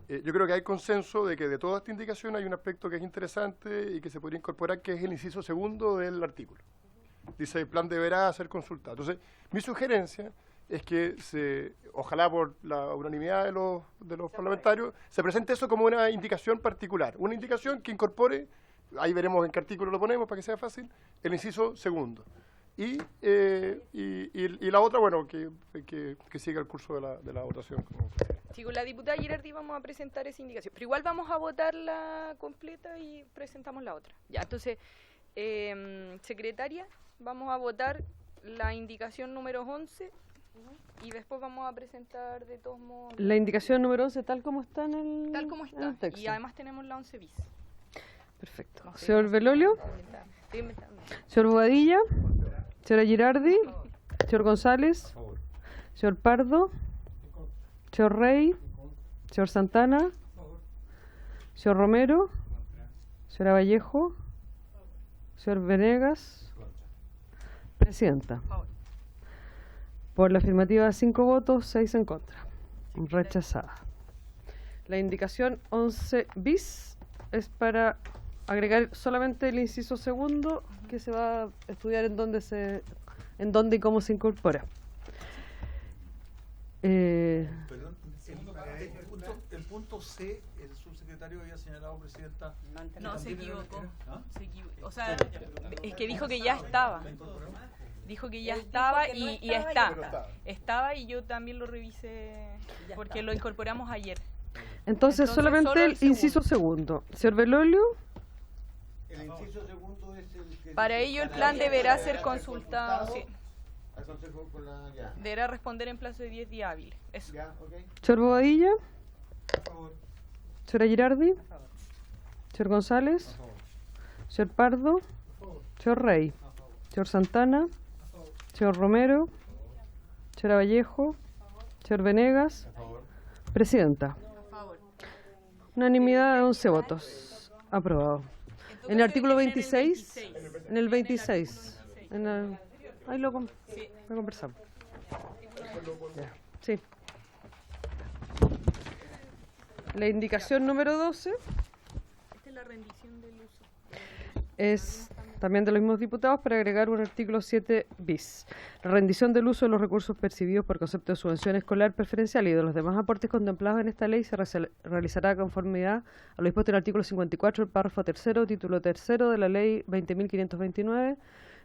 Yo creo que hay consenso de que de toda esta indicación hay un aspecto que es interesante y que se podría incorporar, que es el inciso segundo del artículo. Dice, el plan deberá ser consultado. Entonces, mi sugerencia es que ojalá por la unanimidad de los parlamentarios, se presente eso como una indicación particular. Una indicación que incorpore, ahí veremos en qué artículo lo ponemos para que sea fácil, el inciso segundo. Y la otra, bueno, que siga el curso de la votación. Sí, con la diputada Girardi vamos a presentar esa indicación. Pero igual vamos a votarla completa y presentamos la otra. Ya, entonces, secretaria, vamos a votar la indicación número 11 y después vamos a presentar de todos modos... La indicación número 11 tal como está en el, tal como está. el texto. Y además tenemos la 11 bis. Perfecto. Señor Belolio. Estoy inventando. Señor Boadilla. Señora Girardi. Señor González. Señor Pardo. Señor Rey. Señor Santana. Señor Romero. Señora Vallejo. Señor Venegas. Presidenta. Por la afirmativa, 5 votos, 6 en contra. Rechazada. La indicación 11 bis es para agregar solamente el inciso segundo, que se va a estudiar en dónde y cómo se incorpora. Perdón, el punto C, el subsecretario había señalado, Presidenta. No, se equivocó. Se equivocó. O sea, es que dijo que ya estaba. Dijo que ya estaba y está. Estaba y yo también lo revisé porque lo incorporamos ayer. Entonces solamente solo el inciso segundo. Señor Belolio. El inciso segundo es el que... Para ello el plan deberá ser consultado. Sí. Al Consejo con la... Ya. Deberá responder en plazo de 10 días hábiles. Eso. Ya, okay. Señor Bobadilla. Señora Girardi. Señor González. Señor Pardo. Señor Rey. Señor Santana. Señor Romero. Señora Vallejo. Señor Venegas. Presidenta. Unanimidad de 11 votos. Aprobado. En el artículo 26. En el 26. Ahí lo conversamos. Sí. La indicación número 12. Esta es la rendición del uso. Es también de los mismos diputados para agregar un artículo 7 bis. La rendición del uso de los recursos percibidos por concepto de subvención escolar preferencial y de los demás aportes contemplados en esta ley se realizará a conformidad a lo dispuesto en el artículo 54, el párrafo tercero, título tercero de la ley 20.529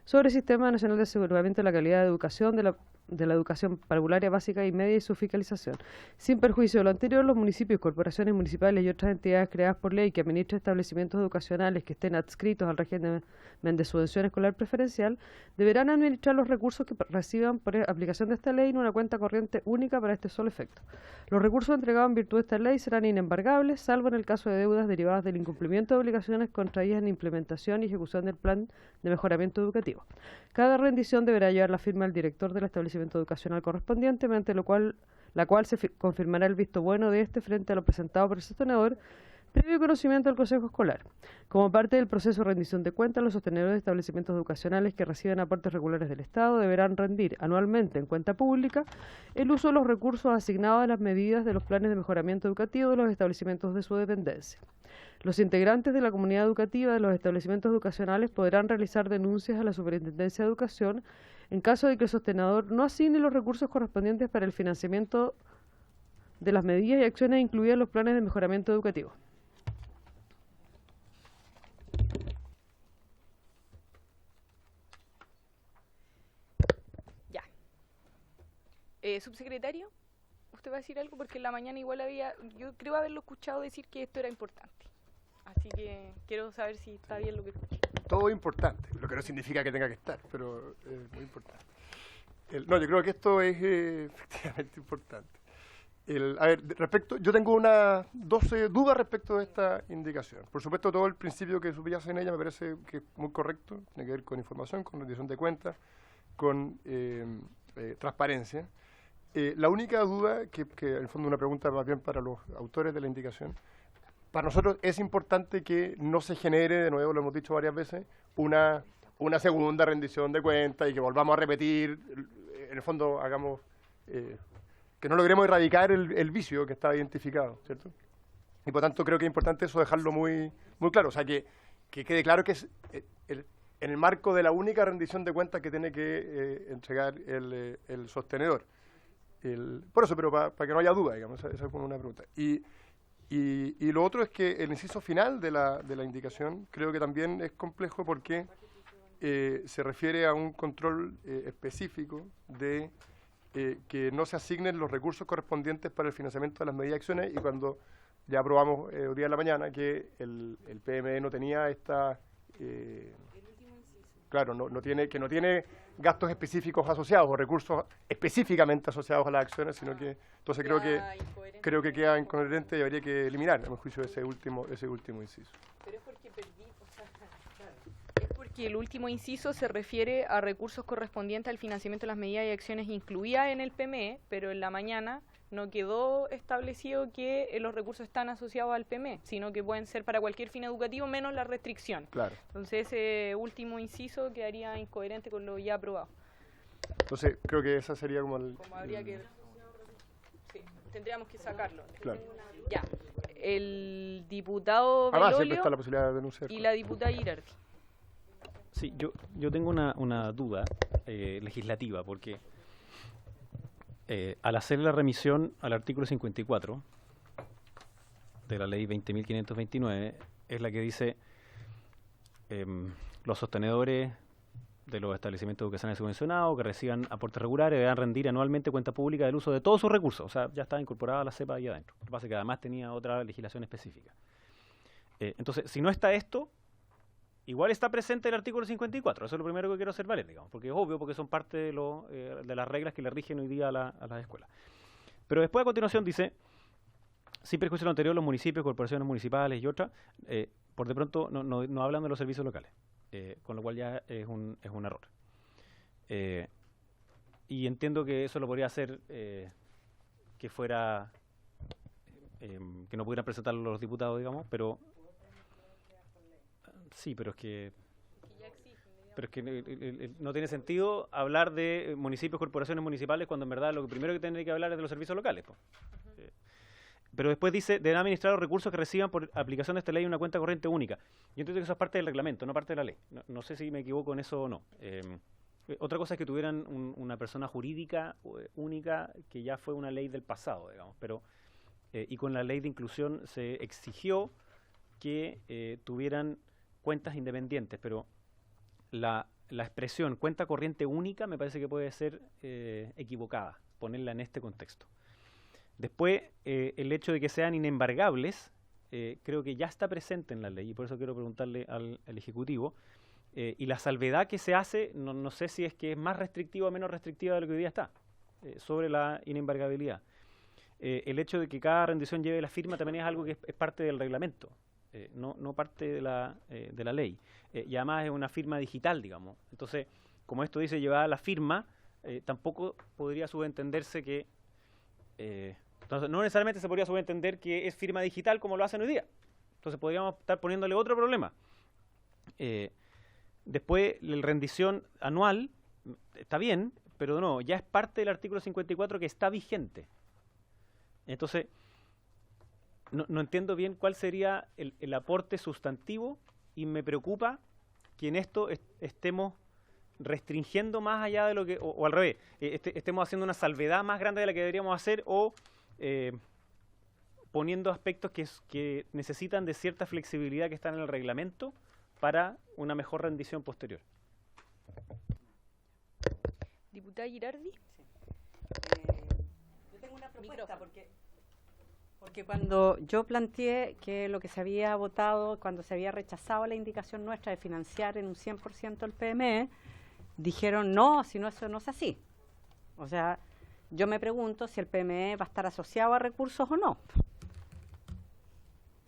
sobre el Sistema Nacional de Aseguramiento de la Calidad de Educación, de la educación parvularia básica y media y su fiscalización. Sin perjuicio de lo anterior, los municipios, corporaciones municipales y otras entidades creadas por ley que administren establecimientos educacionales que estén adscritos al régimen de subvención escolar preferencial deberán administrar los recursos que reciban por aplicación de esta ley en una cuenta corriente única para este solo efecto. Los recursos entregados en virtud de esta ley serán inembargables, salvo en el caso de deudas derivadas del incumplimiento de obligaciones contraídas en implementación y ejecución del plan de mejoramiento educativo. Cada rendición deberá llevar la firma del director del establecimiento educacional correspondiente, mediante la cual se confirmará el visto bueno de este frente a lo presentado por el sostenedor, previo conocimiento del Consejo Escolar. Como parte del proceso de rendición de cuentas, los sostenedores de establecimientos educacionales que reciben aportes regulares del Estado deberán rendir anualmente en cuenta pública el uso de los recursos asignados a las medidas de los planes de mejoramiento educativo de los establecimientos de su dependencia. Los integrantes de la comunidad educativa de los establecimientos educacionales podrán realizar denuncias a la Superintendencia de Educación en caso de que el sostenedor no asigne los recursos correspondientes para el financiamiento de las medidas y acciones incluidas en los planes de mejoramiento educativo. Ya. Subsecretario, ¿usted va a decir algo? Porque en la mañana igual yo creo haberlo escuchado decir que esto era importante. Así que quiero saber si está bien lo que escuché. Todo importante, lo que no significa que tenga que estar, pero es muy importante. No, yo creo que esto es efectivamente importante. A ver, yo tengo unas 12 dudas respecto de esta indicación. Por supuesto, todo el principio que subyace en ella me parece que es muy correcto, tiene que ver con información, con rendición de cuentas, con transparencia. La única duda, que en el fondo una pregunta más bien para los autores de la indicación, para nosotros es importante que no se genere, de nuevo lo hemos dicho varias veces, una segunda rendición de cuentas y que volvamos a repetir, en el fondo hagamos, que no logremos erradicar el vicio que está identificado, ¿cierto? Y por tanto creo que es importante eso dejarlo muy, muy claro, o sea, que quede claro que es en el marco de la única rendición de cuentas que tiene que entregar el sostenedor. Por eso, pero para que no haya duda, digamos, esa fue una pregunta. Y lo otro es que el inciso final de la indicación creo que también es complejo porque se refiere a un control específico de que no se asignen los recursos correspondientes para el financiamiento de las medidas y acciones, y cuando ya aprobamos hoy día en la mañana que el PME no tenía esta... claro, no tiene gastos específicos asociados o recursos específicamente asociados a las acciones, sino que entonces creo que queda incoherente y habría que eliminar, a mi juicio, ese último inciso. Pero es porque es porque el último inciso se refiere a recursos correspondientes al financiamiento de las medidas y acciones incluidas en el PME, pero en la mañana no quedó establecido que los recursos están asociados al PME, sino que pueden ser para cualquier fin educativo menos la restricción. Claro. Entonces ese último inciso quedaría incoherente con lo ya aprobado. Entonces creo que esa sería como habría que... Sí, tendríamos que sacarlo. Claro. Ya. El diputado siempre Belolio está la posibilidad de denunciar. y la diputada Girardi. Sí, yo tengo una duda legislativa, porque al hacer la remisión al artículo 54 de la ley 20.529, es la que dice los sostenedores de los establecimientos educacionales subvencionados que reciban aportes regulares deberán rendir anualmente cuenta pública del uso de todos sus recursos. O sea, ya estaba incorporada la CEPA ahí adentro. Lo que pasa es que además tenía otra legislación específica. Entonces, si no está esto, igual está presente el artículo 54. Eso es lo primero que quiero hacer valer, digamos, porque es obvio, porque son parte de las reglas que le rigen hoy día a las escuelas. Pero después, a continuación, dice, sin perjuicio de lo anterior, los municipios, corporaciones municipales y otras, por de pronto no hablan de los servicios locales, con lo cual ya es un error. Y entiendo que eso lo podría hacer que fuera, que no pudieran presentarlo los diputados, digamos, pero... Sí, pero es que no tiene sentido hablar de municipios, corporaciones municipales, cuando en verdad lo primero que tendría que hablar es de los servicios locales. Pero después dice, deberán administrar los recursos que reciban por aplicación de esta ley en una cuenta corriente única. Yo entiendo que eso es parte del reglamento, no parte de la ley. No sé si me equivoco en eso o no. Otra cosa es que tuvieran una persona jurídica única, que ya fue una ley del pasado, digamos. Pero y con la ley de inclusión se exigió que tuvieran cuentas independientes, pero la expresión cuenta corriente única me parece que puede ser equivocada, ponerla en este contexto. Después, el hecho de que sean inembargables, creo que ya está presente en la ley, y por eso quiero preguntarle al Ejecutivo, y la salvedad que se hace, no sé si es que es más restrictiva o menos restrictiva de lo que hoy día está, sobre la inembargabilidad. El hecho de que cada rendición lleve la firma también es algo que es parte del reglamento. No parte de la ley. Y además es una firma digital, digamos. Entonces, como esto dice llevada la firma, tampoco podría subentenderse que... entonces, no necesariamente se podría subentender que es firma digital como lo hacen hoy día. Entonces, podríamos estar poniéndole otro problema. Después, la rendición anual, está bien, pero no, ya es parte del artículo 54 que está vigente. Entonces... No entiendo bien cuál sería el aporte sustantivo, y me preocupa que en esto estemos restringiendo más allá de lo que, o al revés, estemos haciendo una salvedad más grande de la que deberíamos hacer, o poniendo aspectos que necesitan de cierta flexibilidad que están en el reglamento para una mejor rendición posterior. Diputada Girardi. Yo tengo una propuesta, porque cuando yo planteé que lo que se había votado, cuando se había rechazado la indicación nuestra de financiar en un 100% el PME, dijeron no, si no, eso no es así. O sea, yo me pregunto si el PME va a estar asociado a recursos o no.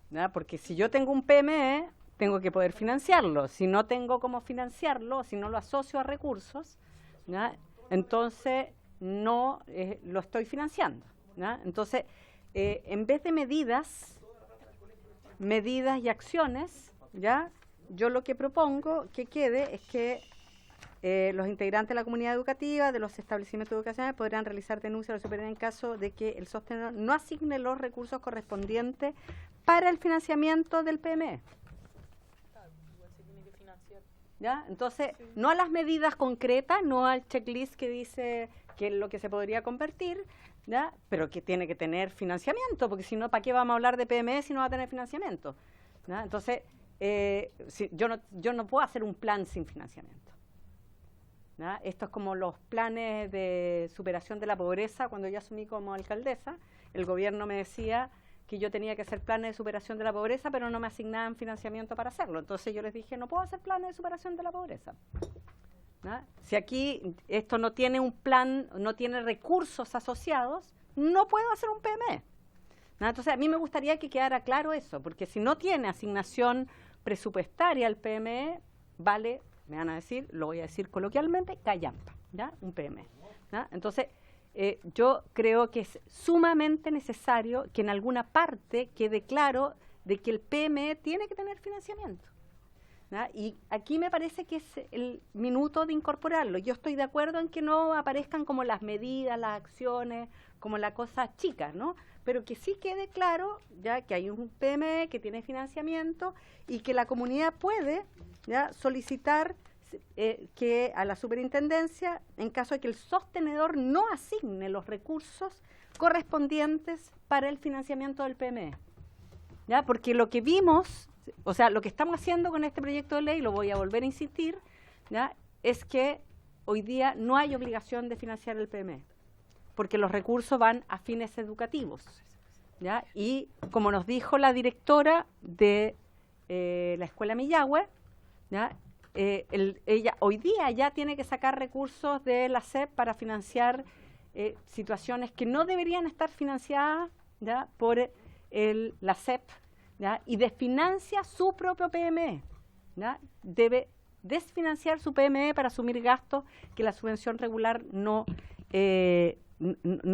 ¿Verdad? Porque si yo tengo un PME, tengo que poder financiarlo. Si no tengo cómo financiarlo, si no lo asocio a recursos, ¿verdad? Entonces no lo estoy financiando, ¿verdad? Entonces... en vez de medidas medidas y acciones, ¿ya? Yo lo que propongo que quede es que los integrantes de la comunidad educativa, de los establecimientos educacionales, podrán realizar denuncias a la superior en caso de que el sostenedor no asigne los recursos correspondientes para el financiamiento del PME. ¿Ya? Entonces, no a las medidas concretas, no al checklist que dice que es lo que se podría convertir, ¿ya? Pero que tiene que tener financiamiento, porque si no, ¿para qué vamos a hablar de PME si no va a tener financiamiento? ¿Ya? Entonces, yo no puedo hacer un plan sin financiamiento. ¿Ya? Esto es como los planes de superación de la pobreza. Cuando yo asumí como alcaldesa, el gobierno me decía que yo tenía que hacer planes de superación de la pobreza, pero no me asignaban financiamiento para hacerlo. Entonces yo les dije, no puedo hacer planes de superación de la pobreza. ¿Ya? Si aquí esto no tiene un plan, no tiene recursos asociados, no puedo hacer un PME. ¿Ya? Entonces a mí me gustaría que quedara claro eso, porque si no tiene asignación presupuestaria al PME, vale, me van a decir, lo voy a decir coloquialmente, callampa, ¿ya? Un PME. ¿Ya? Entonces, yo creo que es sumamente necesario que en alguna parte quede claro de que el PME tiene que tener financiamiento. ¿Ya? Y aquí me parece que es el minuto de incorporarlo. Yo estoy de acuerdo en que no aparezcan como las medidas, las acciones, como las cosas chicas, ¿no? Pero que sí quede claro ya que hay un PME que tiene financiamiento y que la comunidad puede ya solicitar que a la superintendencia, en caso de que el sostenedor no asigne los recursos correspondientes para el financiamiento del PME. ¿Ya? Porque lo que vimos, o sea, lo que estamos haciendo con este proyecto de ley, lo voy a volver a insistir, ¿ya? Es que hoy día no hay obligación de financiar el PME, porque los recursos van a fines educativos. ¿Ya? Y como nos dijo la directora de la Escuela Millahue, ¿ya? Ella hoy día ya tiene que sacar recursos de la SEP para financiar situaciones que no deberían estar financiadas, ¿ya? Por la SEP, ¿ya? Y desfinancia su propio PME, ¿ya? Debe desfinanciar su PME para asumir gastos que la subvención regular no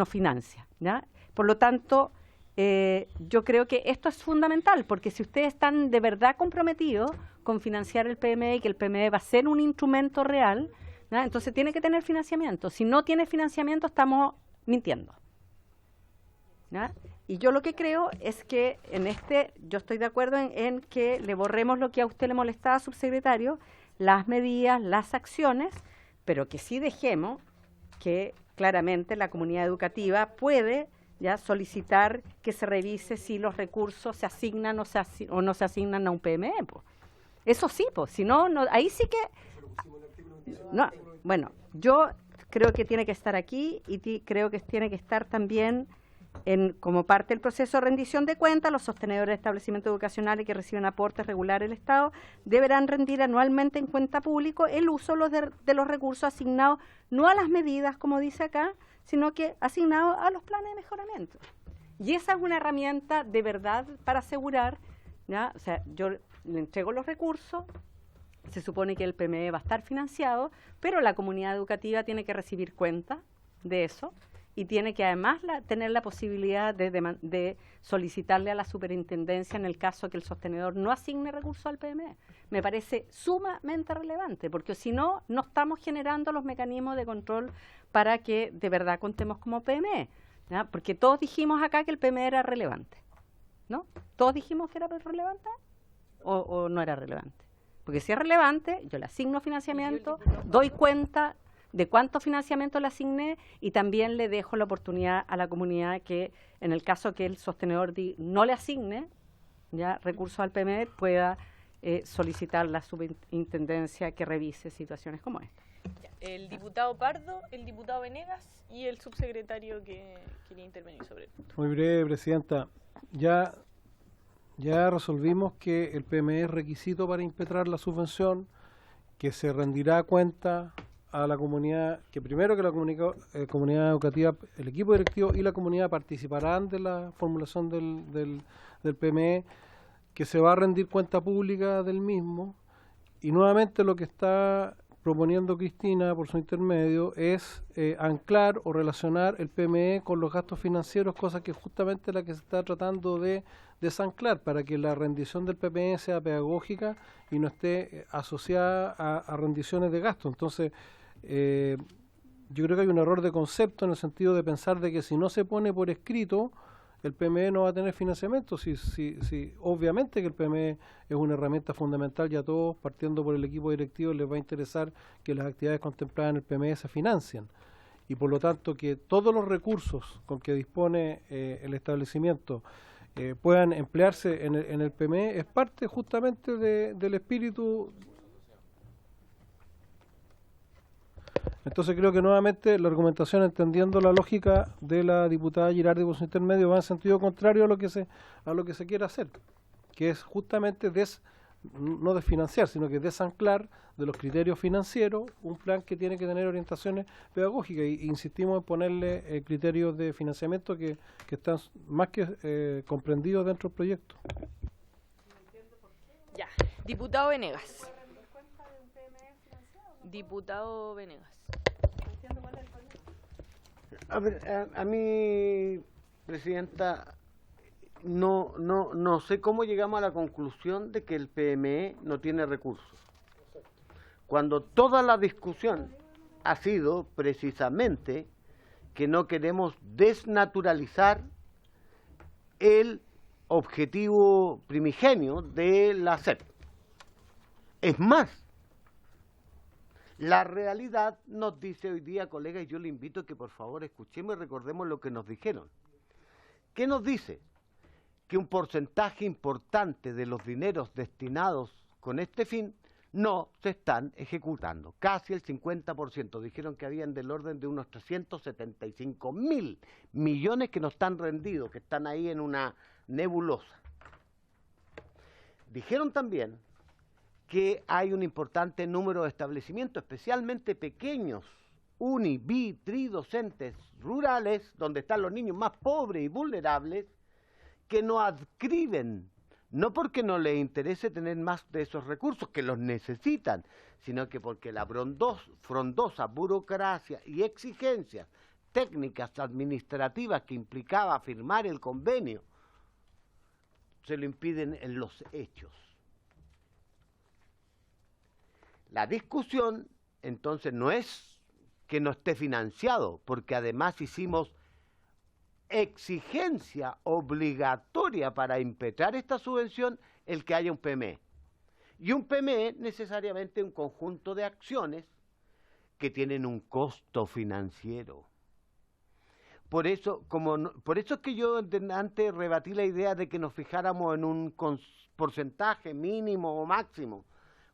financia, ¿ya? Por lo tanto, yo creo que esto es fundamental, porque si ustedes están de verdad comprometidos con financiar el PME y que el PME va a ser un instrumento real, ¿no? Entonces tiene que tener financiamiento. Si no tiene financiamiento, estamos mintiendo. ¿No? Y yo lo que creo es que yo estoy de acuerdo en que le borremos lo que a usted le molestaba, subsecretario, las medidas, las acciones, pero que sí dejemos que claramente la comunidad educativa puede ya solicitar que se revise si los recursos se asignan o no se asignan a un PME. Pues. Eso sí, pues, si no, ahí sí que... No, bueno, yo creo que tiene que estar aquí y creo que tiene que estar también como parte del proceso de rendición de cuentas. Los sostenedores de establecimientos educacionales que reciben aportes regulares del Estado deberán rendir anualmente en cuenta pública el uso de los recursos asignados, no a las medidas, como dice acá, sino que asignados a los planes de mejoramiento. Y esa es una herramienta de verdad para asegurar, ¿ya? O sea, yo le entrego los recursos, se supone que el PME va a estar financiado, pero la comunidad educativa tiene que recibir cuenta de eso y tiene que además tener la posibilidad de solicitarle a la superintendencia en el caso que el sostenedor no asigne recursos al PME. Me parece sumamente relevante, porque si no, no estamos generando los mecanismos de control para que de verdad contemos como PME, ¿ya? Porque todos dijimos acá que el PME era relevante, ¿no? ¿Todos dijimos que era relevante o no era relevante? Porque si es relevante, yo le asigno financiamiento, doy cuenta de cuánto financiamiento le asigné y también le dejo la oportunidad a la comunidad que, en el caso que el sostenedor no le asigne ya recursos al PME, pueda solicitar la superintendencia que revise situaciones como esta. El diputado Pardo, el diputado Venegas y el subsecretario que quería intervenir sobre el punto. Muy breve, Presidenta. Ya resolvimos que el PME es requisito para impetrar la subvención, que se rendirá cuenta a la comunidad, que primero que la comunidad educativa, el equipo directivo y la comunidad participarán de la formulación del PME, que se va a rendir cuenta pública del mismo, y nuevamente lo que está proponiendo Cristina, por su intermedio, es anclar o relacionar el PME con los gastos financieros, cosa que justamente la que se está tratando de desanclar, para que la rendición del PME sea pedagógica y no esté asociada a rendiciones de gasto. Entonces, yo creo que hay un error de concepto en el sentido de pensar de que si no se pone por escrito, el PME no va a tener financiamiento. Si obviamente que el PME es una herramienta fundamental y a todos, partiendo por el equipo directivo, les va a interesar que las actividades contempladas en el PME se financien. Y por lo tanto que todos los recursos con que dispone el establecimiento puedan emplearse en el PME es parte justamente del espíritu. Entonces creo que nuevamente la argumentación, entendiendo la lógica de la diputada Girardi por su intermedio, va en sentido contrario a lo que se quiere hacer, que es justamente no desfinanciar, sino que desanclar de los criterios financieros un plan que tiene que tener orientaciones pedagógicas, y insistimos en ponerle criterios de financiamiento que están más que comprendidos dentro del proyecto. Ya, diputado Venegas. Diputado Venegas. A ver, a mí, Presidenta, no sé cómo llegamos a la conclusión de que el PME no tiene recursos, cuando toda la discusión ha sido precisamente que no queremos desnaturalizar el objetivo primigenio de la SEP. Es más, la realidad nos dice hoy día, colegas, y yo le invito a que por favor escuchemos y recordemos lo que nos dijeron. ¿Qué nos dice? Que un porcentaje importante de los dineros destinados con este fin no se están ejecutando. Casi el 50%. Dijeron que habían del orden de unos 375.000 millones que no están rendidos, que están ahí en una nebulosa. Dijeron también que hay un importante número de establecimientos, especialmente pequeños, uni, bi, tridocentes rurales, donde están los niños más pobres y vulnerables, que no adscriben, no porque no les interese tener más de esos recursos, que los necesitan, sino que porque la frondosa burocracia y exigencias técnicas administrativas que implicaba firmar el convenio, se lo impiden en los hechos. La discusión, entonces, no es que no esté financiado, porque además hicimos exigencia obligatoria para impetrar esta subvención el que haya un PME. Y un PME necesariamente un conjunto de acciones que tienen un costo financiero. Por eso es que yo antes rebatí la idea de que nos fijáramos en un porcentaje mínimo o máximo,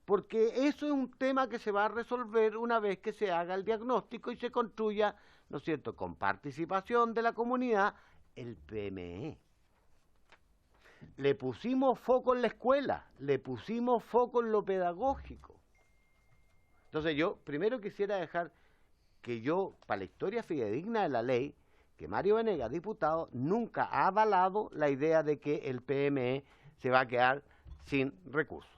porque eso es un tema que se va a resolver una vez que se haga el diagnóstico y se construya, ¿no es cierto?, con participación de la comunidad, el PME. Le pusimos foco en la escuela, le pusimos foco en lo pedagógico. Entonces yo primero quisiera dejar que yo, para la historia fidedigna de la ley, que Mario Venegas, diputado, nunca ha avalado la idea de que el PME se va a quedar sin recursos.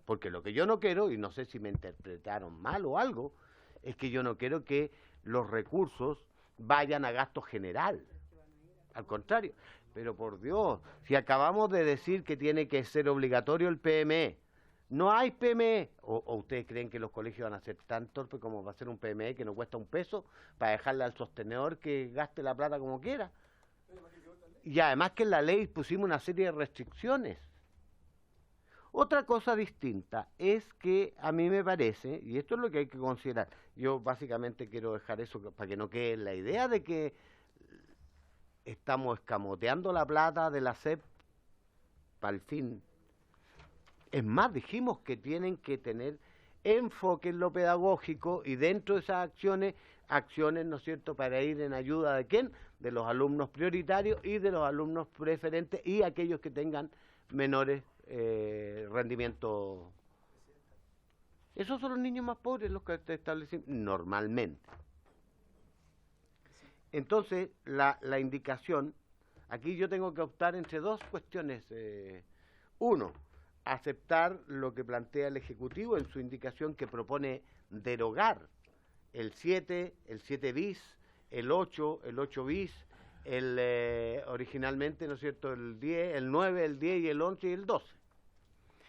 Porque lo que yo no quiero, y no sé si me interpretaron mal o algo, es que yo no quiero que los recursos vayan a gasto general. Al contrario. Pero por Dios, si acabamos de decir que tiene que ser obligatorio el PME, no hay PME, o ustedes creen que los colegios van a ser tan torpes como va a ser un PME que no cuesta un peso para dejarle al sostenedor que gaste la plata como quiera. Y además que en la ley pusimos una serie de restricciones. Otra cosa distinta es que a mí me parece, y esto es lo que hay que considerar, yo básicamente quiero dejar eso para que no quede la idea de que estamos escamoteando la plata de la SEP para el fin. Es más, dijimos que tienen que tener enfoque en lo pedagógico y dentro de esas acciones, ¿no es cierto?, para ir en ayuda de ¿quién? De los alumnos prioritarios y de los alumnos preferentes y aquellos que tengan menores rendimiento. Esos son los niños más pobres los que se establecen normalmente. Entonces, la indicación, aquí yo tengo que optar entre dos cuestiones. Uno, aceptar lo que plantea el Ejecutivo en su indicación que propone derogar el 7, el 7 bis, el 8 bis, originalmente, ¿no es cierto?, el 10, el 9, el 10 y el 11 y el 12.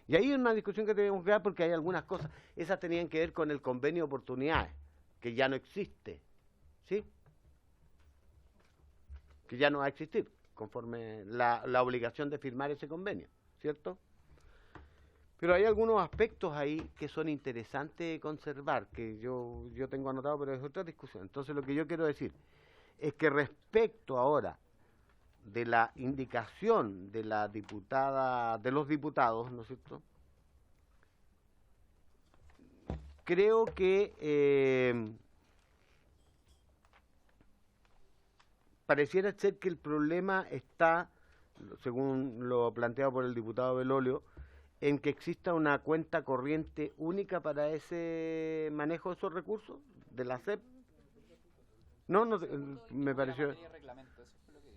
Y ahí es una discusión que tenemos que dar porque hay algunas cosas, esas tenían que ver con el convenio de oportunidades, que ya no existe, ¿sí? Que ya no va a existir, conforme la obligación de firmar ese convenio, ¿cierto? Pero hay algunos aspectos ahí que son interesantes de conservar, que yo tengo anotado, pero es otra discusión. Entonces lo que yo quiero decir es que respecto ahora de la indicación de la diputada, de los diputados, ¿no es cierto?, creo que pareciera ser que el problema está, según lo planteado por el diputado Belolio, en que exista una cuenta corriente única para ese manejo de esos recursos de la SEP. No, me pareció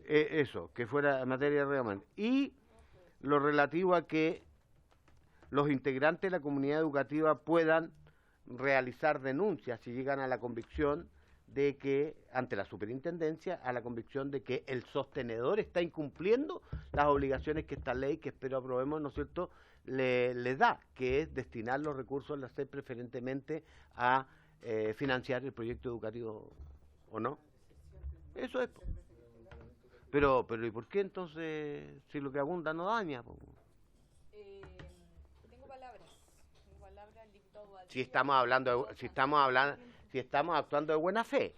eso, que fuera materia de reglamento. Y lo relativo a que los integrantes de la comunidad educativa puedan realizar denuncias si llegan a la convicción de que, ante la superintendencia, a la convicción de que el sostenedor está incumpliendo las obligaciones que esta ley, que espero aprobemos, ¿no es cierto?, le da, que es destinar los recursos de la SEP preferentemente a financiar el proyecto educativo, ¿o no? Eso es. Pero ¿y por qué entonces, si lo que abunda no daña? Tengo palabras al diputado Valdés. Si estamos actuando de buena fe.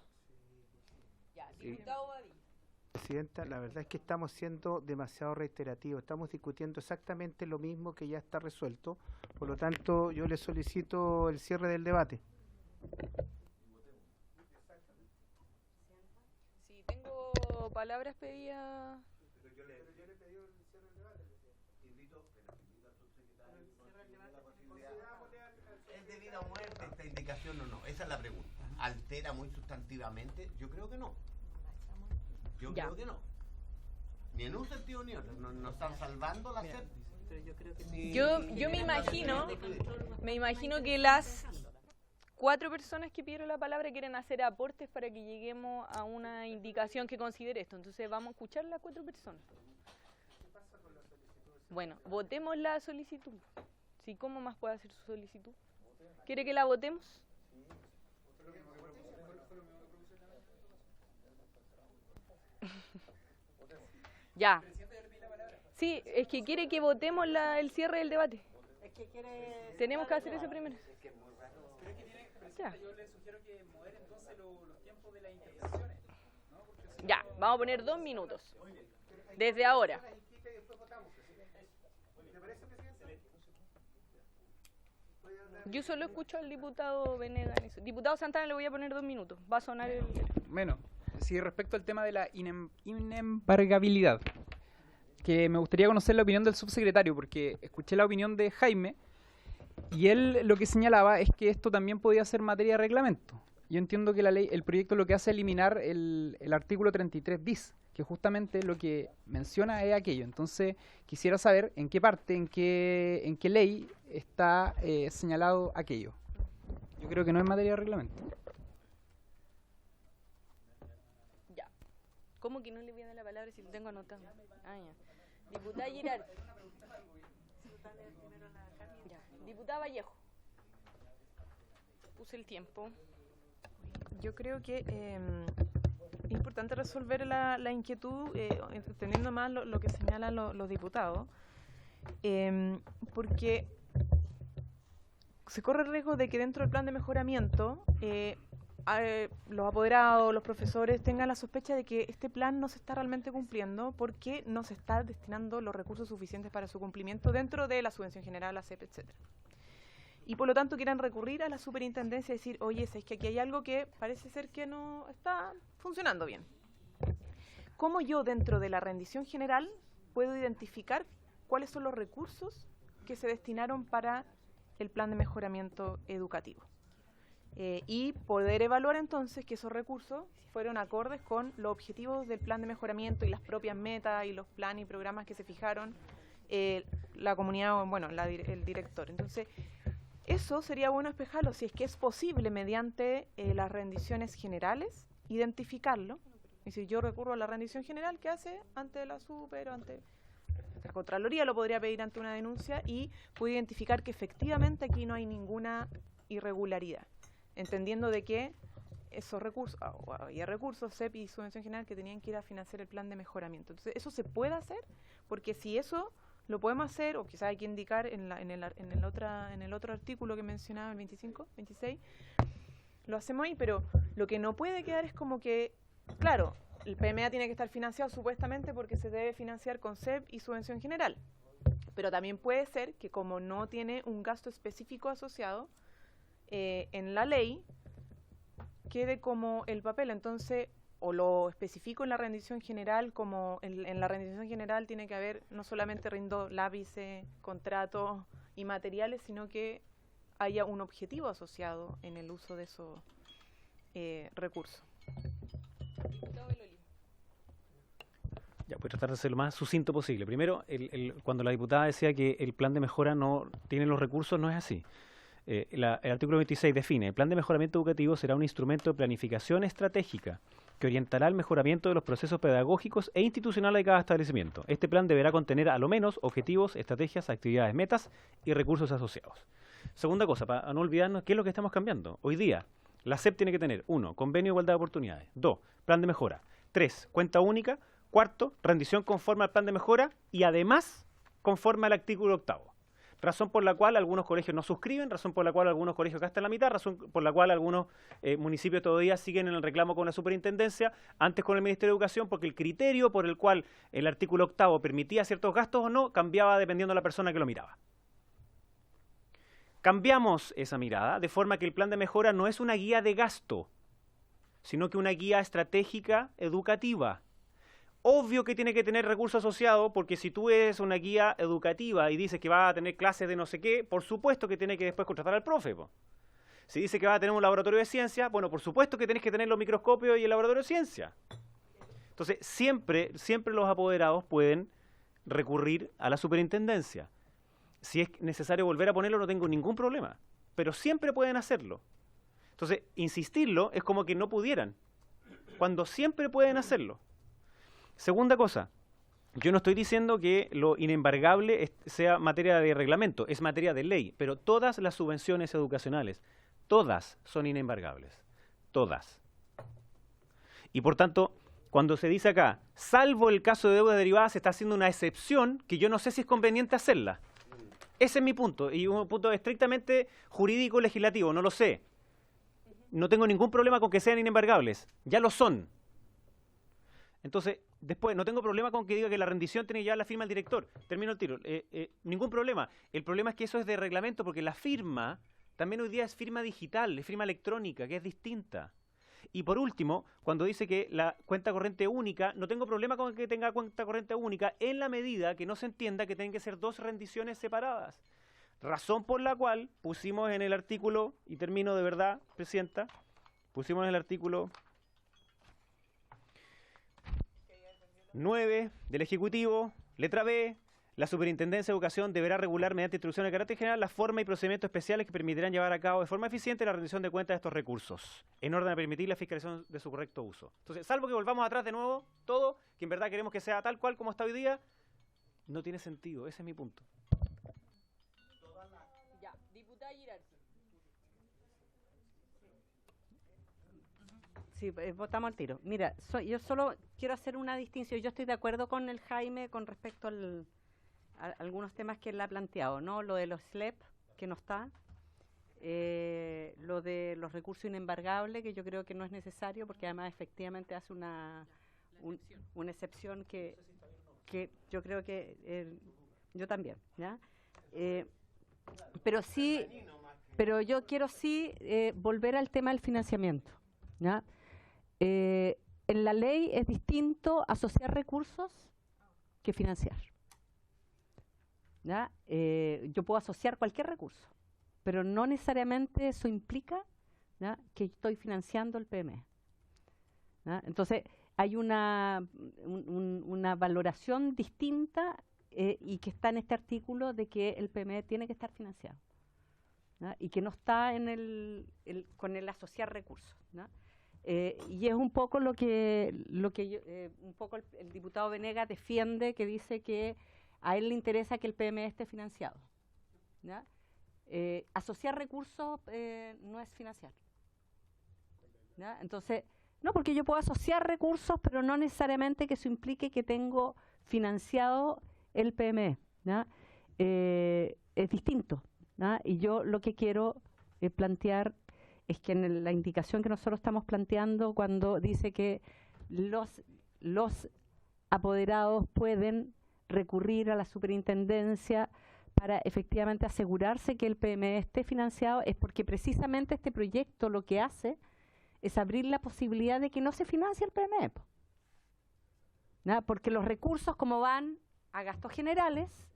Ya, diputado Badí. Presidenta, la verdad es que estamos siendo demasiado reiterativos, estamos discutiendo exactamente lo mismo que ya está resuelto, por lo tanto yo le solicito el cierre del debate. Sí, tengo palabras pedidas. Pero yo le pedí el cierre del debate. Invito a su secretario. ¿Es debida a muerte esta indicación o no? Esa es la pregunta. ¿Altera muy sustantivamente? Yo creo que no. Yo creo que no. Ni en un sentido ni otro. Nos están salvando la SEP. Yo me imagino que las 4 personas que pidieron la palabra quieren hacer aportes para que lleguemos a una indicación que considere esto. Entonces vamos a escuchar las 4 personas. Bueno, votemos la solicitud. ¿Sí? ¿Cómo más puede hacer su solicitud? ¿Quiere que la votemos? Ya. Sí, es que quiere que votemos el cierre del debate. Tenemos que hacer eso primero. Ya. Ya, vamos a poner 2 minutos. Desde ahora. Yo solo escucho al diputado Venegas. Diputado Santana, le voy a poner 2 minutos. Va a sonar el... Bueno, sí, respecto al tema de la inembargabilidad, que me gustaría conocer la opinión del subsecretario, porque escuché la opinión de Jaime, y él lo que señalaba es que esto también podía ser materia de reglamento. Yo entiendo que la ley, el proyecto lo que hace es eliminar el artículo 33 bis, que justamente lo que menciona es aquello. Entonces, quisiera saber en qué parte, en qué ley está señalado aquello. Yo creo que no es materia de reglamento. Ya. ¿Cómo que no le voy a dar la palabra si lo tengo anotado? Ah, ya. Diputada Girard. Ya. Diputada Vallejo. Puse el tiempo. Yo creo que es importante resolver la inquietud, entendiendo más lo que señalan los diputados, porque se corre el riesgo de que dentro del plan de mejoramiento los apoderados, los profesores tengan la sospecha de que este plan no se está realmente cumpliendo porque no se está destinando los recursos suficientes para su cumplimiento dentro de la subvención general, la SEP, etcétera. Y por lo tanto quieran recurrir a la superintendencia y decir, oye, es que aquí hay algo que parece ser que no está funcionando bien. ¿Cómo yo dentro de la rendición general puedo identificar cuáles son los recursos que se destinaron para el plan de mejoramiento educativo? Y poder evaluar entonces que esos recursos fueron acordes con los objetivos del plan de mejoramiento y las propias metas y los planes y programas que se fijaron la comunidad, bueno, el director. Entonces, eso sería bueno espejarlo si es que es posible mediante las rendiciones generales, identificarlo. Y si yo recurro a la rendición general, ¿qué hace? Ante la super o ante la Contraloría lo podría pedir ante una denuncia y puede identificar que efectivamente aquí no hay ninguna irregularidad, entendiendo de que esos recursos, había recursos, CEP y subvención general que tenían que ir a financiar el plan de mejoramiento. Entonces, eso se puede hacer, porque si eso lo podemos hacer, o quizás hay que indicar en el otro artículo que mencionaba, el 25, 26, lo hacemos ahí, pero lo que no puede quedar es como que, claro, el PMA tiene que estar financiado supuestamente porque se debe financiar con CEP y subvención general, pero también puede ser que como no tiene un gasto específico asociado en la ley, quede como el papel. Entonces, o lo especifico en la rendición general, como en la rendición general tiene que haber, no solamente rindo lápices, contratos y materiales, sino que haya un objetivo asociado en el uso de esos recursos. Ya, voy a tratar de ser lo más sucinto posible. Primero, cuando la diputada decía que el plan de mejora no tiene los recursos, no es así. El artículo 26 define: el plan de mejoramiento educativo será un instrumento de planificación estratégica que orientará el mejoramiento de los procesos pedagógicos e institucionales de cada establecimiento. Este plan deberá contener a lo menos objetivos, estrategias, actividades, metas y recursos asociados. Segunda cosa, para no olvidarnos, ¿qué es lo que estamos cambiando? Hoy día, la SEP tiene que tener 1. Convenio de igualdad de oportunidades. 2. Plan de mejora. 3. Cuenta única. 4. Rendición conforme al plan de mejora y además conforme al artículo 8. Razón por la cual algunos colegios no suscriben, razón por la cual algunos colegios gastan la mitad, razón por la cual algunos municipios todavía siguen en el reclamo con la superintendencia, antes con el Ministerio de Educación, porque el criterio por el cual el artículo 8 permitía ciertos gastos o no, cambiaba dependiendo de la persona que lo miraba. Cambiamos esa mirada de forma que el plan de mejora no es una guía de gasto, sino que una guía estratégica educativa. Obvio que tiene que tener recursos asociados, porque si tú eres una guía educativa y dices que va a tener clases de no sé qué, por supuesto que tiene que después contratar al profe. Si dice que va a tener un laboratorio de ciencia, bueno, por supuesto que tenés que tener los microscopios y el laboratorio de ciencia. Entonces, siempre los apoderados pueden recurrir a la superintendencia. Si es necesario volver a ponerlo, no tengo ningún problema, pero siempre pueden hacerlo. Entonces, insistirlo es como que no pudieran, cuando siempre pueden hacerlo. Segunda cosa, yo no estoy diciendo que lo inembargable sea materia de reglamento, es materia de ley, pero todas las subvenciones educacionales, todas son inembargables, todas. Y por tanto, cuando se dice acá, salvo el caso de deuda derivada, se está haciendo una excepción que yo no sé si es conveniente hacerla. Ese es mi punto, y un punto estrictamente jurídico legislativo, no lo sé. No tengo ningún problema con que sean inembargables, ya lo son. Entonces, después, no tengo problema con que diga que la rendición tiene ya la firma del director. Termino el tiro. Ningún problema. El problema es que eso es de reglamento, porque la firma también hoy día es firma digital, es firma electrónica, que es distinta. Y por último, cuando dice que la cuenta corriente única, no tengo problema con que tenga cuenta corriente única en la medida que no se entienda que tienen que ser dos rendiciones separadas. Razón por la cual pusimos en el artículo, y termino de verdad, Presidenta, pusimos en el artículo 9 del Ejecutivo, letra B, la Superintendencia de Educación deberá regular mediante instrucciones de carácter general la forma y procedimientos especiales que permitirán llevar a cabo de forma eficiente la rendición de cuentas de estos recursos, en orden a permitir la fiscalización de su correcto uso. Entonces, salvo que volvamos atrás de nuevo, todo, que en verdad queremos que sea tal cual como está hoy día, no tiene sentido, ese es mi punto. Ya, diputada Girardi. Sí, votamos al tiro. Mira, yo solo quiero hacer una distinción. Yo estoy de acuerdo con el Jaime con respecto a algunos temas que él ha planteado, ¿no? Lo de los SLEP, que no está. Lo de los recursos inembargables, que yo creo que no es necesario, porque además efectivamente hace una excepción que yo creo que yo también, ¿ya? Pero yo quiero volver al tema del financiamiento, ¿ya? En la ley es distinto asociar recursos que financiar, ¿ya? Yo puedo asociar cualquier recurso, pero no necesariamente eso implica, ¿ya?, que estoy financiando el PME, ¿ya? Entonces hay una valoración distinta y que está en este artículo de que el PME tiene que estar financiado, ¿no? Y que no está en con el asociar recursos, ¿no? Y es un poco lo que un poco el diputado Venegas defiende, que dice que a él le interesa que el PME esté financiado, ¿no? Asociar recursos no es financiar, ¿no? Entonces, no, porque yo puedo asociar recursos, pero no necesariamente que eso implique que tengo financiado el PME, ¿no? Es distinto, ¿no? Y yo lo que quiero plantear es que en la indicación que nosotros estamos planteando, cuando dice que los apoderados pueden recurrir a la superintendencia para efectivamente asegurarse que el PME esté financiado, es porque precisamente este proyecto lo que hace es abrir la posibilidad de que no se financie el PME, ¿no? Porque los recursos, como van a gastos generales,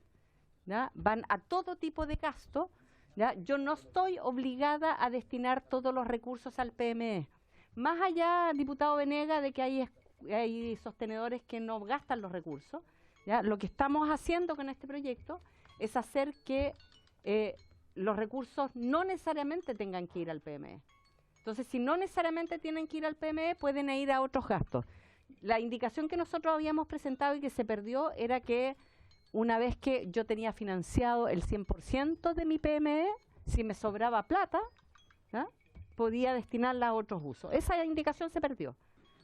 ¿no? Van a todo tipo de gasto, ¿ya? Yo no estoy obligada a destinar todos los recursos al PME. Más allá, diputado Venegas, de que hay sostenedores que no gastan los recursos, ¿ya? Lo que estamos haciendo con este proyecto es hacer que los recursos no necesariamente tengan que ir al PME. Entonces, si no necesariamente tienen que ir al PME, pueden ir a otros gastos. La indicación que nosotros habíamos presentado y que se perdió era que una vez que yo tenía financiado el 100% de mi PME, si me sobraba plata, ¿no? Podía destinarla a otros usos. Esa indicación se perdió,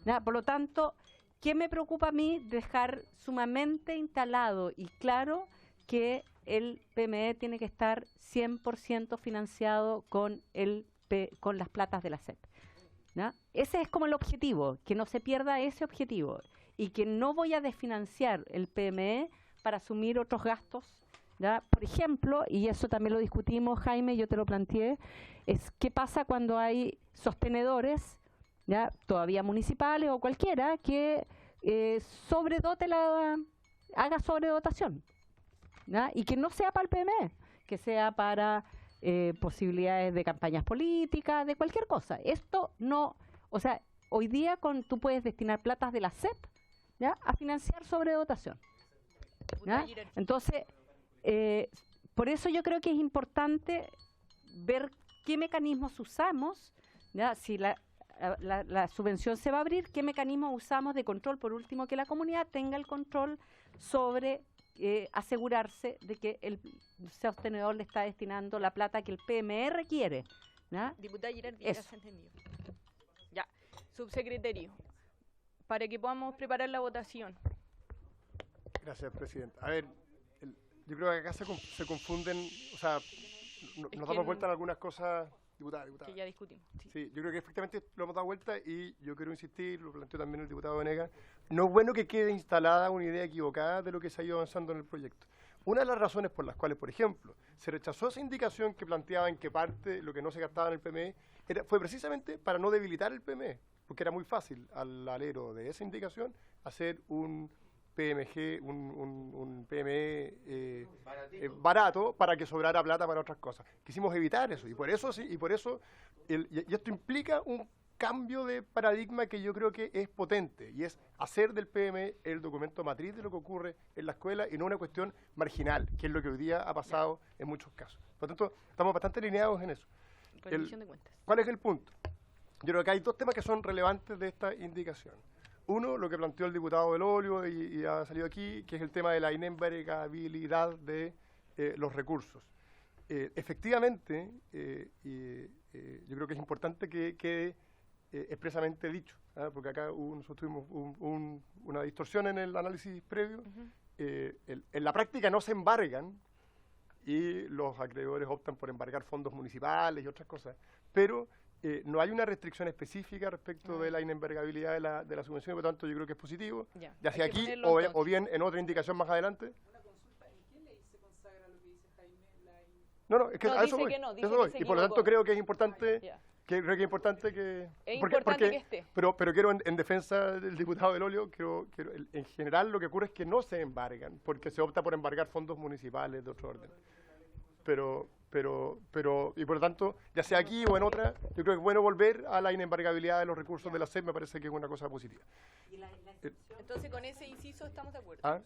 ¿no? Por lo tanto, ¿qué me preocupa a mí? Dejar sumamente instalado y claro que el PME tiene que estar 100% financiado con las platas de la SEP, ¿no? Ese es como el objetivo, que no se pierda ese objetivo y que no voy a desfinanciar el PME para asumir otros gastos, ¿ya? Por ejemplo, y eso también lo discutimos, Jaime, yo te lo planteé, es qué pasa cuando hay sostenedores, ¿ya? Todavía municipales o cualquiera, que haga sobredotación, ¿ya? Y que no sea para el PME, que sea para posibilidades de campañas políticas, de cualquier cosa. Esto no, o sea, hoy día tú puedes destinar platas de la SEP, ¿ya? A financiar sobredotación, ¿ya? Entonces, por eso yo creo que es importante ver qué mecanismos usamos, ¿ya? Si la subvención se va a abrir, qué mecanismos usamos de control, por último, que la comunidad tenga el control sobre asegurarse de que el sostenedor le está destinando la plata que el PME requiere, ¿no? Diputada Girardi, ya se entendió. Ya, subsecretario, para que podamos preparar la votación. Gracias, Presidenta. A ver, yo creo que acá se confunden, o sea, nos damos vuelta en algunas cosas, diputada. Que ya discutimos. Sí, yo creo que efectivamente lo hemos dado vuelta y yo quiero insistir, lo planteó también el diputado Venegas, no es bueno que quede instalada una idea equivocada de lo que se ha ido avanzando en el proyecto. Una de las razones por las cuales, por ejemplo, se rechazó esa indicación que planteaba en que parte de lo que no se gastaba en el PME fue precisamente para no debilitar el PME, porque era muy fácil al alero de esa indicación hacer un PMG, un PME barato para que sobrara plata para otras cosas. Quisimos evitar eso y por eso y esto implica un cambio de paradigma que yo creo que es potente y es hacer del PME el documento matriz de lo que ocurre en la escuela y no una cuestión marginal, que es lo que hoy día ha pasado en muchos casos. Por lo tanto, estamos bastante alineados en eso. Rendición de cuentas. ¿Cuál es el punto? Yo creo que hay dos temas que son relevantes de esta indicación. Uno, lo que planteó el diputado del Olio y ha salido aquí, que es el tema de la inembargabilidad de los recursos. Efectivamente, yo creo que es importante que quede expresamente dicho, porque acá nosotros tuvimos una distorsión en el análisis previo. En la práctica no se embargan y los acreedores optan por embargar fondos municipales y otras cosas, pero no hay una restricción específica respecto de la inembargabilidad de la subvención, por lo tanto yo creo que es positivo, ya sea aquí o bien en otra indicación más adelante. Una consulta, ¿en qué ley se consagra lo que dice Jaime? No, es que a eso voy, y por lo tanto creo que es importante que esté. Pero quiero en defensa del diputado del Olio, en general lo que ocurre es que no se embargan, porque se opta por embargar fondos municipales de otro orden. Y por lo tanto, ya sea aquí o en otra, yo creo que es bueno volver a la inembargabilidad de los recursos de la SEP, me parece que es una cosa positiva. Entonces, con ese inciso estamos de acuerdo. ¿Ah?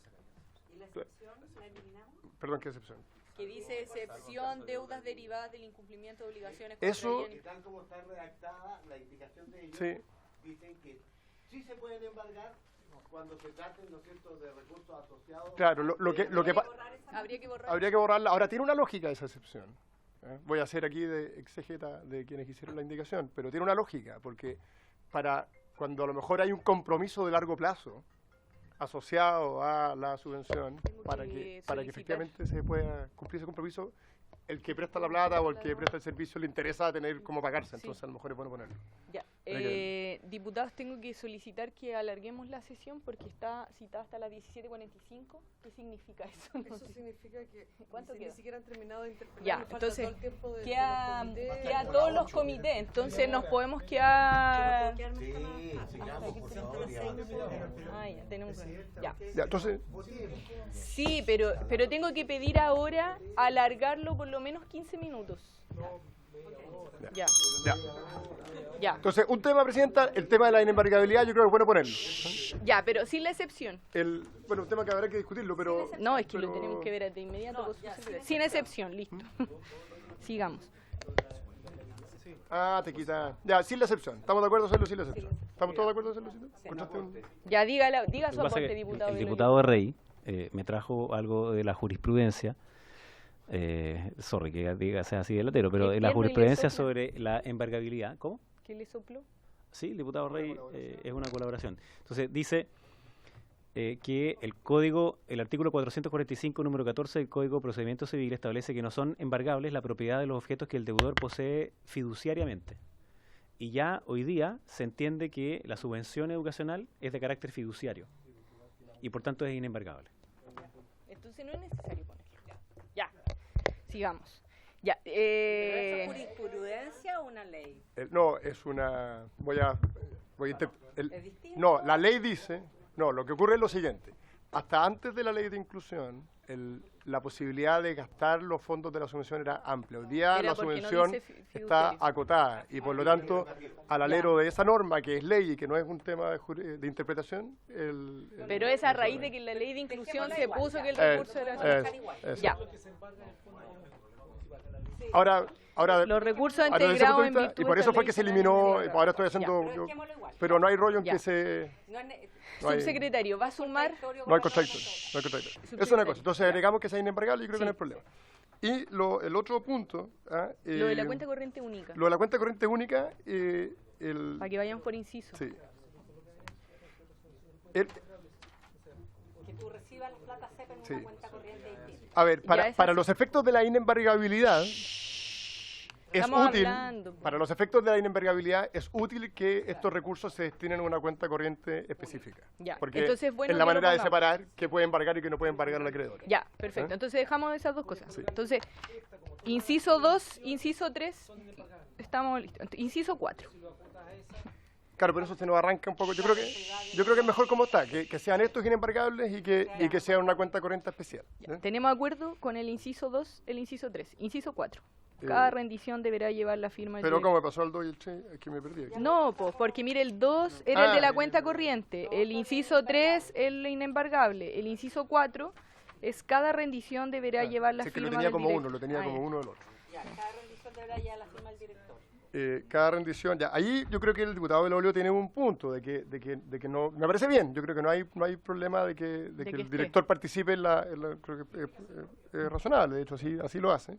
¿Y la excepción la eliminamos? Perdón, ¿qué excepción? que dice excepción deudas derivadas del incumplimiento de obligaciones. Eso... Tal como está redactada, la indicación de ellos, Sí. dicen que sí se pueden embargar cuando se traten, ¿no es cierto?, de recursos asociados. Claro, Habría que borrar. habría que borrarla. Ahora, tiene una lógica esa excepción. Voy a hacer aquí de exégeta de quienes hicieron la indicación, pero tiene una lógica, porque para cuando a lo mejor hay un compromiso de largo plazo asociado a la subvención, para que efectivamente se pueda cumplir ese compromiso, el que presta la plata o el que presta el servicio le interesa tener cómo pagarse, entonces a lo mejor es bueno ponerlo. Ya. Diputados, tengo que solicitar que alarguemos la sesión porque está citada hasta las 17:45. ¿Qué significa eso? No sé. Significa que ¿Cuánto ni queda? siquiera han terminado de interpretar. Ya, falta entonces todo el tiempo de queda los comités. queda todos los comités, entonces nos podemos quedar... Sí, sigamos, por favor. Ah, ya, tenemos... Ya. Ya, entonces, Sí, pero tengo que pedir ahora alargarlo por lo menos 15 minutos. Ya. ya. Ya. Entonces, un tema, Presidenta, el tema de la inembargabilidad, yo creo que es bueno ponerlo. Ya, pero sin la excepción. Bueno, un tema que habrá que discutirlo, pero... No, es que lo tenemos que ver de inmediato. con su secretario. Sin excepción, listo. Sigamos. Ah, te quita... Ya, sin la excepción. ¿Estamos de acuerdo en hacerlo sin la excepción? ¿Estamos todos de acuerdo en hacerlo sin la excepción? Ya, diga Lo su que pasa aporte, es que diputado. el diputado Rey me trajo algo de la jurisprudencia, sorry que diga sea así de latero, pero de la jurisprudencia sobre la embargabilidad. ¿Cómo? ¿Qué le sopló? Sí, el diputado Rey es una colaboración. Entonces dice que el artículo 445, número 14 del Código de Procedimiento Civil establece que no son embargables la propiedad de los objetos que el deudor posee fiduciariamente. Y ya hoy día se entiende que la subvención educacional es de carácter fiduciario y por tanto es inembargable. Entonces no es necesario ponerlo. Ya. Sigamos. Ya. ¿Pero es jurisprudencia o una ley? No, es una... ¿Es distinto? No, la ley dice... No, lo que ocurre es lo siguiente. Hasta antes de la ley de inclusión, la posibilidad de gastar los fondos de la subvención era amplia. Hoy día la subvención está acotada y por lo tanto, al alero de esa norma, que es ley y que no es un tema de interpretación... Pero es a raíz de que en la ley de inclusión se puso que el recurso era... Ya. Ahora, los recursos desde ese integrados punto en de vista, virtud y por de eso esta fue ley que se eliminó, ahora estoy haciendo... pero no hay rollo en que se... Subsecretario, ¿va a sumar? No hay contradictorio. Eso es una cosa. Entonces agregamos que sea inembargable y creo que no hay problema. Y el otro punto... lo de la cuenta corriente única. Lo de la cuenta corriente única... Para que vayamos por inciso. Sí. Que tú recibas las plata CEP en una cuenta corriente distinta. A ver, para los efectos de la inembargabilidad... Es útil, para los efectos de la inembargabilidad, es útil que estos recursos se destinen a una cuenta corriente específica. Ya. Porque Entonces, bueno, es la manera de separar qué puede embargar y qué no puede embargar al acreedor. Ya, perfecto. Entonces dejamos esas dos cosas. Sí. Entonces, inciso 2, inciso 3, estamos listos. Inciso 4. Claro, pero eso se nos arranca un poco. Yo creo que es mejor como está, que sean estos inembargables y que sea una cuenta corriente especial. Tenemos acuerdo con el inciso 2, el inciso 3. Inciso 4. Cada rendición deberá llevar la firma del Pero ¿cómo me pasó el 2 y el 3? Es que me perdí aquí. No, pues porque mire, el 2 era el de la cuenta corriente, el inciso 3 el inembargable, el inciso 4 es cada rendición deberá llevar la firma del director. Lo tenía como uno del otro. Ya, cada rendición deberá llevar la firma del director. Cada rendición, ya, ahí yo creo que el diputado Belolio tiene un punto de que no, me parece bien, yo creo que no hay problema de que el director participe en la creo que es razonable, de hecho así lo hace.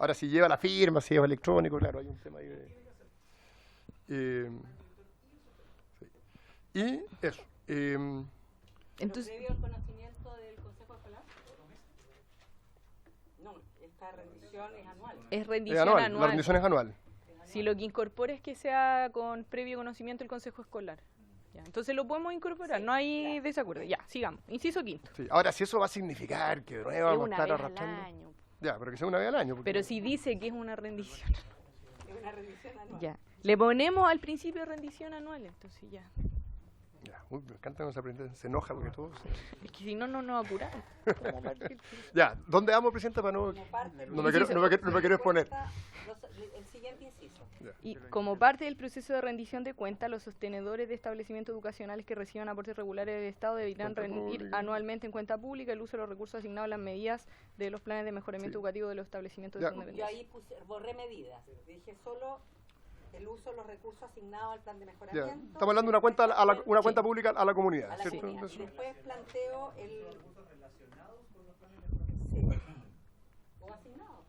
Ahora si lleva la firma, si lleva electrónico, claro, hay un tema ahí de... sí. Y eso. Entonces, ¿previo al conocimiento del Consejo Escolar? No, esta rendición es anual. Es rendición anual. La rendición es anual. Si lo que incorpora es que sea con previo conocimiento del Consejo Escolar. Ya, entonces lo podemos incorporar, no hay desacuerdo. Ya, sigamos. Inciso 5. Sí. Ahora, si eso va a significar que de nuevo vamos a estar arrastrando... Año. Ya, pero que sea una vez al año. Pero si dice que es una rendición. Es una rendición anual. Ya. Le ponemos al principio rendición anual, entonces ya. Ya, me encanta cuando se aprende, se enoja porque todo... Es que si no, no nos apuramos. Ya, ¿dónde vamos, Presidenta, para no me quiero exponer? El siguiente inciso. Y como parte del proceso de rendición de cuentas, los sostenedores de establecimientos educacionales que reciban aportes regulares del Estado deberán rendir anualmente en cuenta pública el uso de los recursos asignados a las medidas de los planes de mejoramiento educativo de los establecimientos de Yo ahí borré medidas, dije solo el uso de los recursos asignados al plan de mejoramiento. Estamos hablando de una cuenta, una cuenta pública a la comunidad, ¿cierto? Comunidad. Y después planteo el... ¿O asignado?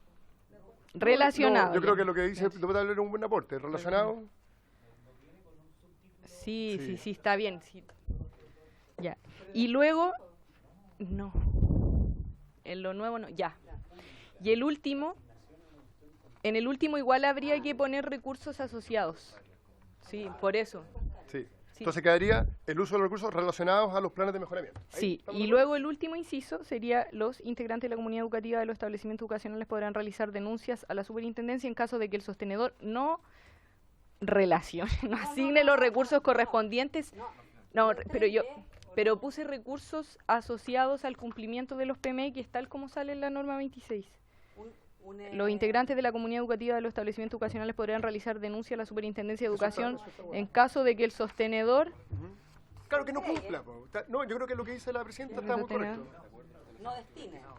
Relacionado. No, yo creo que lo que dice el diputado es un buen aporte. Relacionado. Sí, está bien. Sí. Ya. Y luego, no. En lo nuevo no, ya. Y el último, en el último igual habría que poner recursos asociados. Sí, por eso. Sí. Entonces quedaría el uso de los recursos relacionados a los planes de mejoramiento. Sí, y luego el último inciso sería: los integrantes de la comunidad educativa de los establecimientos educacionales podrán realizar denuncias a la superintendencia en caso de que el sostenedor no asigne los recursos correspondientes. No, pero puse recursos asociados al cumplimiento de los PME, que es tal como sale en la norma 26. Los integrantes de la comunidad educativa de los establecimientos educacionales podrán realizar denuncia a la Superintendencia de Educación en caso de que el sostenedor... Claro que no cumpla. No, yo creo que lo que dice la presidenta está muy correcto.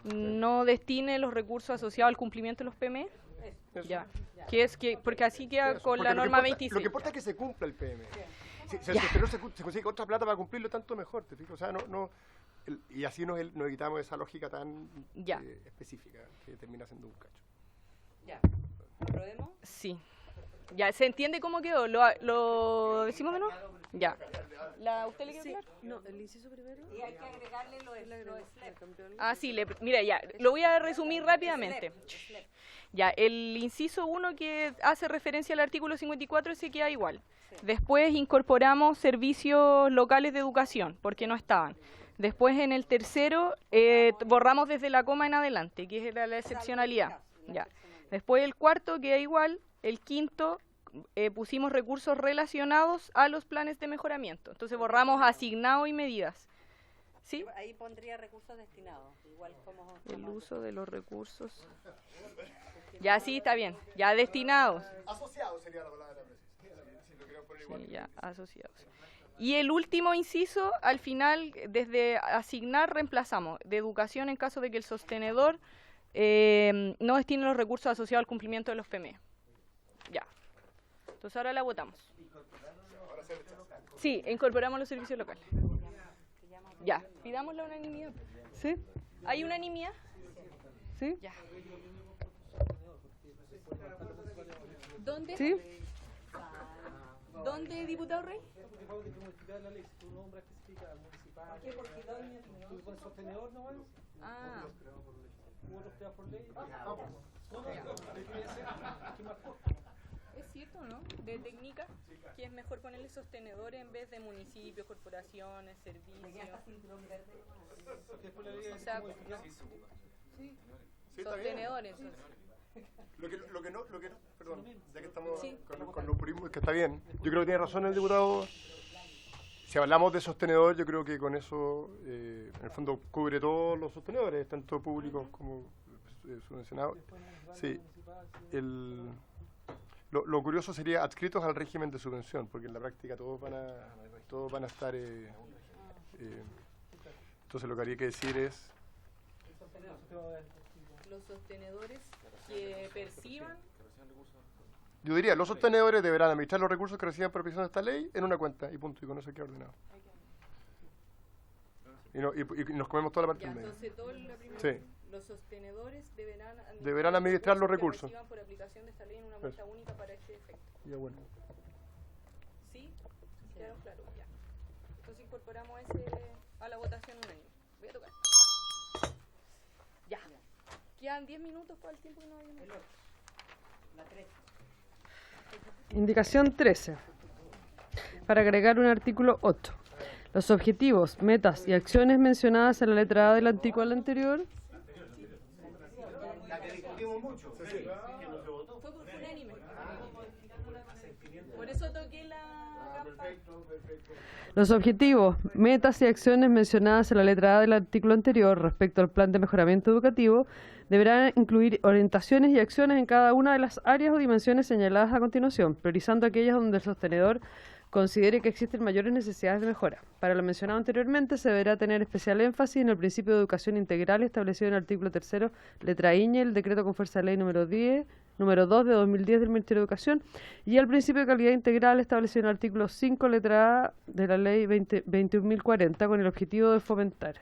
No destine los recursos asociados al cumplimiento de los PME. Ya. Porque así queda con la norma 26. Lo que importa es que se cumpla el PME. Si el sostenedor se consigue otra plata para cumplirlo, tanto mejor, ¿te fijas? O sea, y así nos evitamos esa lógica tan específica que termina siendo un cacho. Ya. ¿Aprobemos? Sí. Ya, ¿se entiende cómo quedó? ¿Lo decimos de nuevo? Ya. ¿Usted le quiere hablar? No, el inciso primero. Y hay que agregarle lo de SLEP. Mira, ya, lo voy a resumir rápidamente. Ya, el inciso 1 que hace referencia al artículo 54 se queda igual. Después incorporamos servicios locales de educación, porque no estaban. Después en el tercero borramos desde la coma en adelante, que era la excepcionalidad. Ya. Después el cuarto queda igual. El quinto pusimos recursos relacionados a los planes de mejoramiento. Entonces borramos asignado y medidas. ¿Sí? Ahí pondría recursos destinados. Igual como el uso de los recursos. Ya, sí, está bien. Ya destinados. Asociados sería la palabra precisa. Sí, ya, asociados. Y el último inciso, al final, desde asignar, reemplazamos de educación en caso de que el sostenedor no destine los recursos asociados al cumplimiento de los PME. Ya. Entonces ahora la votamos. Sí, incorporamos los servicios locales. Ya, pidamos la unanimidad. ¿Sí? ¿Hay unanimidad? ¿Sí? Ya. ¿Dónde? ¿Sí? ¿Dónde, diputado Rey? Ah. Es cierto, ¿no? De técnica, que es mejor ponerle sostenedores en vez de municipios, corporaciones, servicios. O sea, sí, sostenedores. Perdón, ya que estamos con los purismos, que está bien. Yo creo que tiene razón el diputado. Si hablamos de sostenedor, yo creo que con eso, en el fondo, cubre todos los sostenedores, tanto públicos como subvencionados. Sí. Lo curioso sería adscritos al régimen de subvención, porque en la práctica todos van a estar... entonces lo que habría que decir es... Los sostenedores que perciban... Yo diría, los sostenedores deberán administrar los recursos que reciban por aplicación de esta ley en una cuenta, y punto, y con eso queda ordenado. Y nos comemos toda la parte del medio. Entonces, todo la primera, sí. Los sostenedores deberán administrar los recursos que reciban por aplicación de esta ley en una cuenta única para este efecto. Ya, bueno. ¿Sí? ¿Quedaron claros? Ya. Entonces incorporamos ese a la votación unánime. Voy a tocar. Ya. Quedan 10 minutos para el tiempo que no habíamos. La 13. Indicación 13. Para agregar un artículo 8. Los objetivos, metas y acciones mencionadas en la letra A del artículo anterior. La que discutimos mucho. Fue unánime. Por eso toqué la campana. Los objetivos, metas y acciones mencionadas en la letra A del artículo anterior respecto al plan de mejoramiento educativo deberán incluir orientaciones y acciones en cada una de las áreas o dimensiones señaladas a continuación, priorizando aquellas donde el sostenedor considere que existen mayores necesidades de mejora. Para lo mencionado anteriormente, se deberá tener especial énfasis en el principio de educación integral establecido en el artículo 3, letra ñ, el decreto con fuerza de ley número 2 de 2010 del Ministerio de Educación, y el principio de calidad integral establecido en el artículo 5, letra A de la ley 21.040, con el objetivo de fomentar.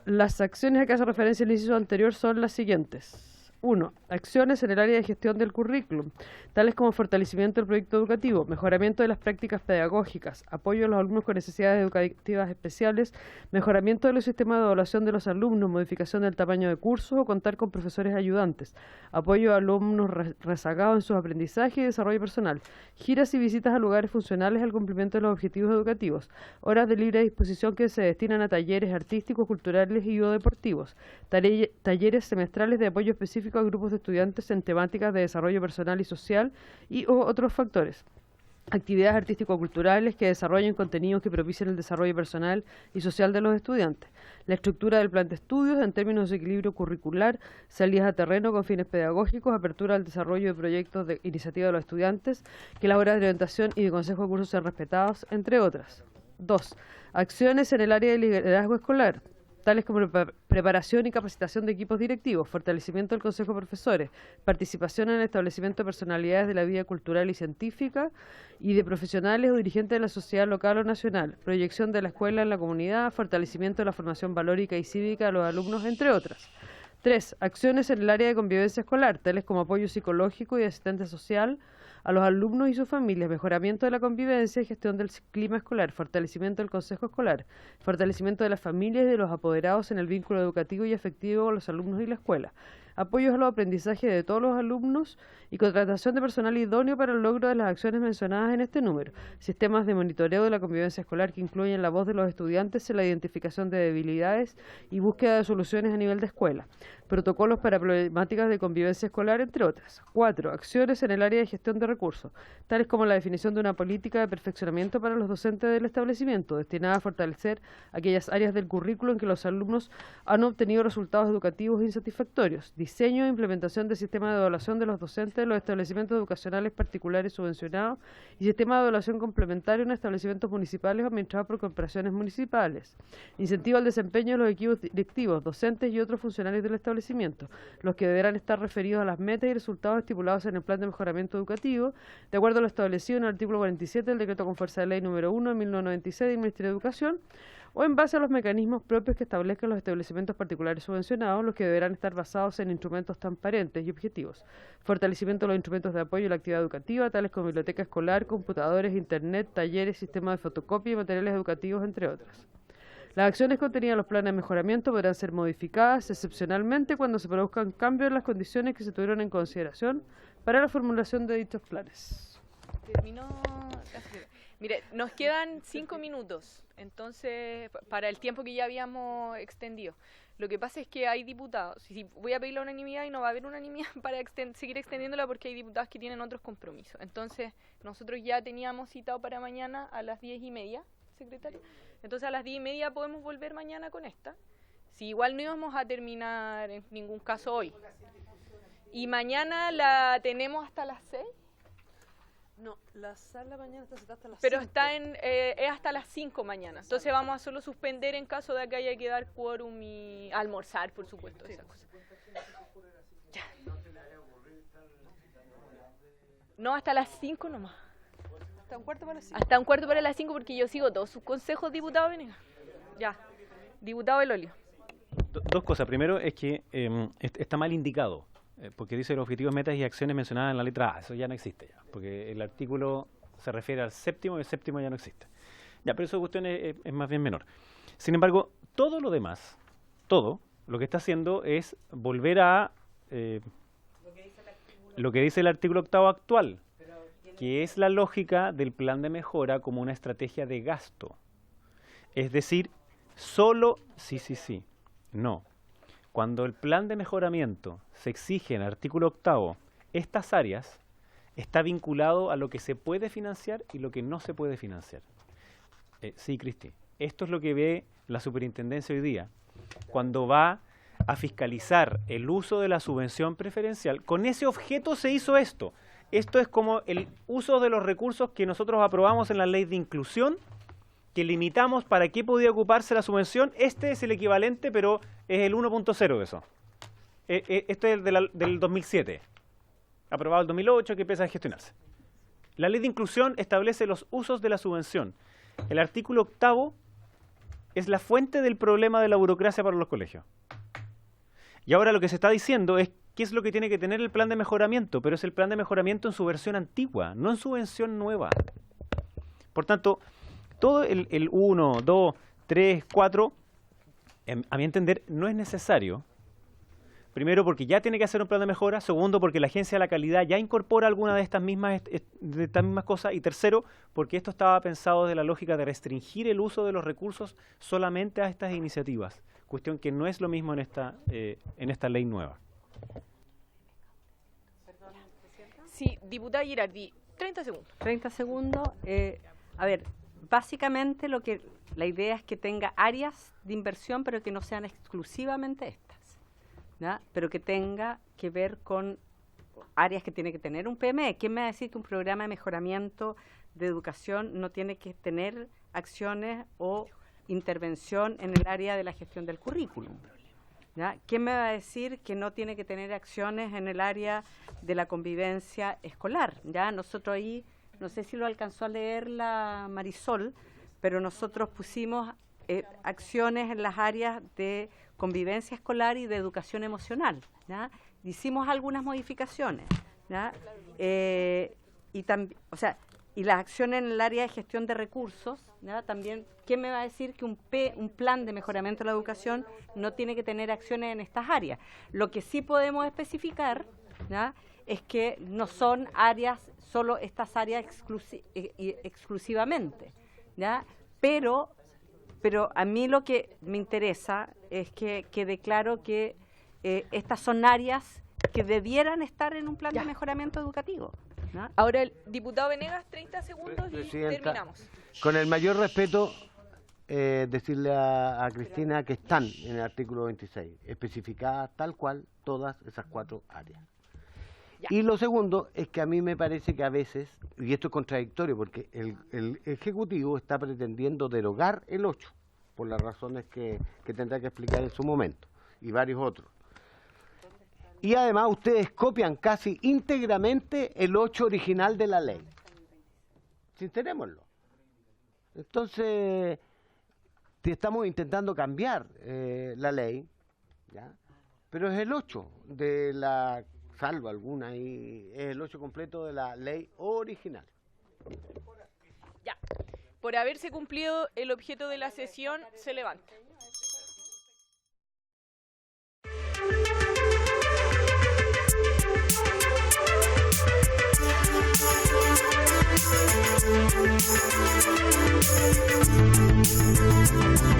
Las acciones a que hace referencia el inciso anterior son las siguientes. 1. Acciones en el área de gestión del currículum, tales como fortalecimiento del proyecto educativo, mejoramiento de las prácticas pedagógicas, apoyo a los alumnos con necesidades educativas especiales, mejoramiento de los sistemas de evaluación de los alumnos, modificación del tamaño de cursos o contar con profesores ayudantes, apoyo a alumnos rezagados en sus aprendizajes y desarrollo personal, giras y visitas a lugares funcionales al cumplimiento de los objetivos educativos, horas de libre disposición que se destinan a talleres artísticos, culturales y o deportivos, talleres semestrales de apoyo específico a grupos de estudiantes en temáticas de desarrollo personal y social y o otros factores. Actividades artístico-culturales que desarrollen contenidos que propicien el desarrollo personal y social de los estudiantes. La estructura del plan de estudios en términos de equilibrio curricular, salidas a terreno con fines pedagógicos, apertura al desarrollo de proyectos de iniciativa de los estudiantes, que las horas de orientación y de consejo de cursos sean respetados, entre otras. 2. Acciones en el área de liderazgo escolar, tales como preparación y capacitación de equipos directivos, fortalecimiento del consejo de profesores, participación en el establecimiento de personalidades de la vida cultural y científica y de profesionales o dirigentes de la sociedad local o nacional, proyección de la escuela en la comunidad, fortalecimiento de la formación valórica y cívica de los alumnos, entre otras. 3. Acciones en el área de convivencia escolar, tales como apoyo psicológico y asistente social a los alumnos y sus familias, mejoramiento de la convivencia y gestión del clima escolar, fortalecimiento del consejo escolar, fortalecimiento de las familias y de los apoderados en el vínculo educativo y afectivo con los alumnos y la escuela, apoyos a los aprendizajes de todos los alumnos y contratación de personal idóneo para el logro de las acciones mencionadas en este número, sistemas de monitoreo de la convivencia escolar que incluyen la voz de los estudiantes en la identificación de debilidades y búsqueda de soluciones a nivel de escuela, protocolos para problemáticas de convivencia escolar, entre otras. 4. Acciones en el área de gestión de recursos, tales como la definición de una política de perfeccionamiento para los docentes del establecimiento, destinada a fortalecer aquellas áreas del currículo en que los alumnos han obtenido resultados educativos insatisfactorios, diseño e implementación de sistemas de evaluación de los docentes de los establecimientos educacionales particulares subvencionados y sistema de evaluación complementario en establecimientos municipales administrados por corporaciones municipales, incentivo al desempeño de los equipos directivos, docentes y otros funcionarios del establecimiento, los que deberán estar referidos a las metas y resultados estipulados en el plan de mejoramiento educativo, de acuerdo a lo establecido en el artículo 47 del decreto con fuerza de ley número 1 de 1996 del Ministerio de Educación, o en base a los mecanismos propios que establezcan los establecimientos particulares subvencionados, los que deberán estar basados en instrumentos transparentes y objetivos. Fortalecimiento de los instrumentos de apoyo a la actividad educativa, tales como biblioteca escolar, computadores, internet, talleres, sistemas de fotocopia y materiales educativos, entre otras. Las acciones contenidas en los planes de mejoramiento podrán ser modificadas excepcionalmente cuando se produzcan cambios en las condiciones que se tuvieron en consideración para la formulación de dichos planes. Terminó. Mire, nos quedan 5 minutos, entonces, para el tiempo que ya habíamos extendido. Lo que pasa es que hay diputados, si voy a pedir la unanimidad y no va a haber unanimidad para seguir extendiéndola porque hay diputados que tienen otros compromisos. Entonces, nosotros ya teníamos citado para mañana a las 10:30, secretario. Entonces, a las 10:30 podemos volver mañana con esta. Si igual no íbamos a terminar en ningún caso hoy. Y mañana la tenemos hasta las 6. No, la sala mañana está hasta las 5. Pero está es hasta las 5 mañana. Entonces vamos a solo suspender en caso de que haya que dar quórum y almorzar, por supuesto. Esa cosa. Ya. No, hasta las 5 nomás. Hasta un cuarto para las 5. Hasta un cuarto para las 5 porque yo sigo todos sus consejos, diputado Venegas. Ya. Diputado Belolio. Dos cosas. Primero es que está mal indicado. Porque dice los objetivos, metas y acciones mencionadas en la letra A. Eso ya no existe ya, porque el artículo se refiere al séptimo y el séptimo ya no existe. Ya, pero esa cuestión es más bien menor. Sin embargo, todo lo demás, todo lo que está haciendo es volver a lo que dice el artículo 8º actual, que es la lógica del plan de mejora como una estrategia de gasto. Es decir, solo, no. cuando el plan de mejoramiento se exige en el artículo 8º estas áreas, está vinculado a lo que se puede financiar y lo que no se puede financiar. Sí, Cristi, esto es lo que ve la superintendencia hoy día, cuando va a fiscalizar el uso de la subvención preferencial. Con ese objeto se hizo esto. Esto es como el uso de los recursos que nosotros aprobamos en la ley de inclusión, que limitamos para qué podía ocuparse la subvención. Este es el equivalente, pero es el 1.0 de eso. Este es del 2007, aprobado el 2008, que empieza a gestionarse. La ley de inclusión establece los usos de la subvención. El artículo 8º es la fuente del problema de la burocracia para los colegios. Y ahora lo que se está diciendo es qué es lo que tiene que tener el plan de mejoramiento, pero es el plan de mejoramiento en su versión antigua, no en su versión nueva. Por tanto, todo el 1, 2, 3, 4, a mi entender, no es necesario. Primero, porque ya tiene que hacer un plan de mejora. Segundo, porque la Agencia de la Calidad ya incorpora alguna de estas mismas cosas. Y tercero, porque esto estaba pensado desde la lógica de restringir el uso de los recursos solamente a estas iniciativas. Cuestión que no es lo mismo en esta ley nueva. Sí, diputada Girardi, 30 segundos. 30 segundos. A ver, básicamente la idea es que tenga áreas de inversión, pero que no sean exclusivamente estas, ¿ya? Pero que tenga que ver con áreas que tiene que tener un PME. ¿Quién me va a decir que un programa de mejoramiento de educación no tiene que tener acciones o intervención en el área de la gestión del currículum? ¿Ya? ¿Quién me va a decir que no tiene que tener acciones en el área de la convivencia escolar? Ya nosotros ahí, no sé si lo alcanzó a leer la Marisol, pero nosotros pusimos acciones en las áreas de convivencia escolar y de educación emocional, ¿ya? Hicimos algunas modificaciones, ¿ya? Y las acciones en el área de gestión de recursos, ¿ya? También, ¿quién me va a decir que un plan de mejoramiento de la educación no tiene que tener acciones en estas áreas? Lo que sí podemos especificar, ¿ya? Es que no son áreas, solo estas áreas exclusivamente, ¿ya? Pero a mí lo que me interesa es que quede claro que estas son áreas que debieran estar en un plan de mejoramiento educativo, ¿no? Ahora el diputado Venegas, 30 segundos y Presidenta, terminamos. Con el mayor respeto, decirle a Cristina que están en el artículo 26, especificadas tal cual todas esas 4 áreas. Ya. Y lo segundo es que a mí me parece que a veces, y esto es contradictorio, porque el Ejecutivo está pretendiendo derogar el 8, por las razones que tendrá que explicar en su momento, y varios otros. Y además ustedes copian casi íntegramente el 8 original de la ley. Sincerémoslo. Entonces, estamos intentando cambiar la ley, ¿ya? Pero es el 8 de la, salvo alguna, y es el 8 completo de la ley original. Ya. Por haberse cumplido el objeto de la sesión, se levanta. Thank you.